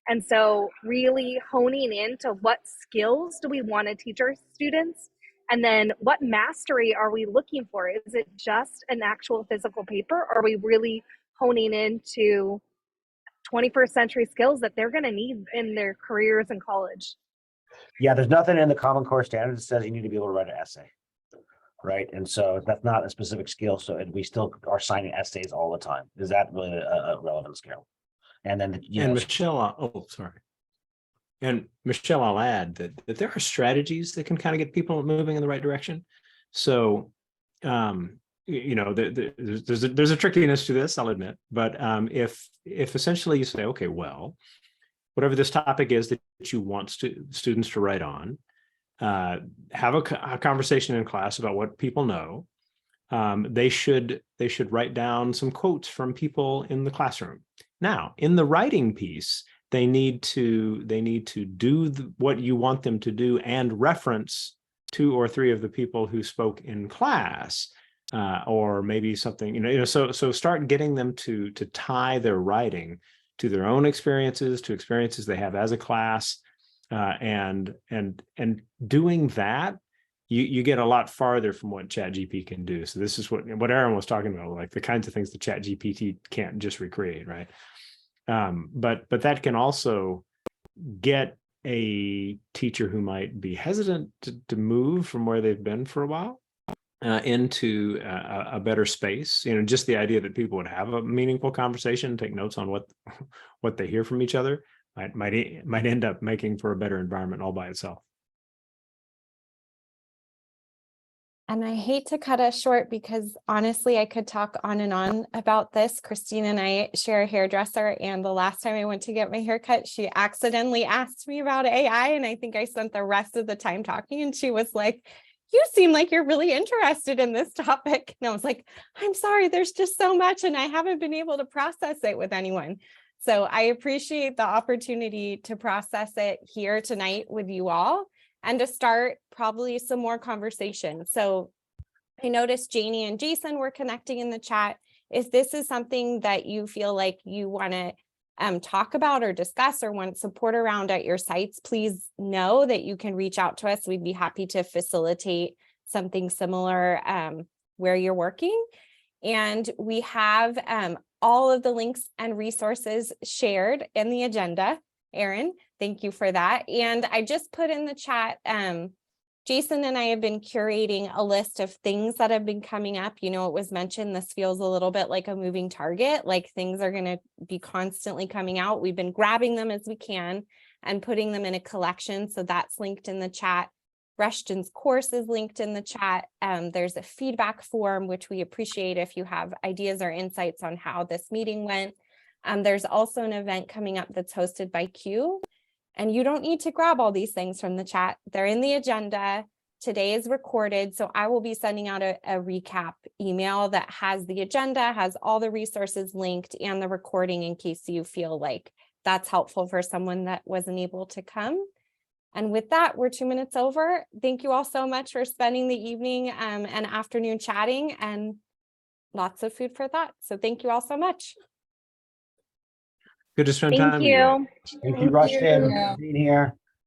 And so really honing into what skills do we want to teach our students? And then what mastery are we looking for? Is it just an actual physical paper? Or are we really honing into 21st century skills that they're going to need in their careers in college? Yeah, there's nothing in the Common Core standards that says you need to be able to write an essay. Right. And so that's not a specific skill. So and we still are signing essays all the time. Is that really a relevant skill? And then, And Michelle, oh, sorry. And Michelle, I'll add that there are strategies that can kind of get people moving in the right direction. So, there's a trickiness to this, I'll admit. But if essentially you say, okay, well, whatever this topic is that you want students to write on, have a conversation in class about what people know. They should write down some quotes from people in the classroom. Now, in the writing piece, they need to do what you want them to do and reference 2 or 3 of the people who spoke in class, or maybe something. So start getting them to tie their writing to their own experiences, to experiences they have as a class. And doing that, you get a lot farther from what ChatGPT can do. So this is what Aaron was talking about, like the kinds of things that ChatGPT can't just recreate, right? But that can also get a teacher who might be hesitant to move from where they've been for a while into a better space. Just the idea that people would have a meaningful conversation, take notes on what they hear from each other. Might end up making for a better environment all by itself. And I hate to cut us short because honestly, I could talk on and on about this. Christine and I share a hairdresser, and the last time I went to get my hair cut, she accidentally asked me about AI, and I think I spent the rest of the time talking, and she was like, "You seem like you're really interested in this topic." And I was like, "I'm sorry, there's just so much, and I haven't been able to process it with anyone." So I appreciate the opportunity to process it here tonight with you all and to start probably some more conversation. So I noticed Janie and Jason were connecting in the chat. If this is something that you feel like you want to talk about or discuss or want support around at your sites, please know that you can reach out to us. We'd be happy to facilitate something similar where you're working. And we have all of the links and resources shared in the agenda. Aaron, thank you for that. And I just put in the chat, Jason and I have been curating a list of things that have been coming up. It was mentioned, this feels a little bit like a moving target, like things are going to be constantly coming out. We've been grabbing them as we can and putting them in a collection. So that's linked in the chat. Rushton's course is linked in the chat. There's a feedback form, which we appreciate if you have ideas or insights on how this meeting went. There's also an event coming up that's hosted by Q, and you don't need to grab all these things from the chat. They're in the agenda. Today is recorded, so I will be sending out a recap email that has the agenda, has all the resources linked, and the recording in case you feel like that's helpful for someone that wasn't able to come. And with that, we're 2 minutes over. Thank you all so much for spending the evening and afternoon chatting, and lots of food for thought. So thank you all so much. Good to spend Thank time with you. you. Thank you, Rushton, for being here.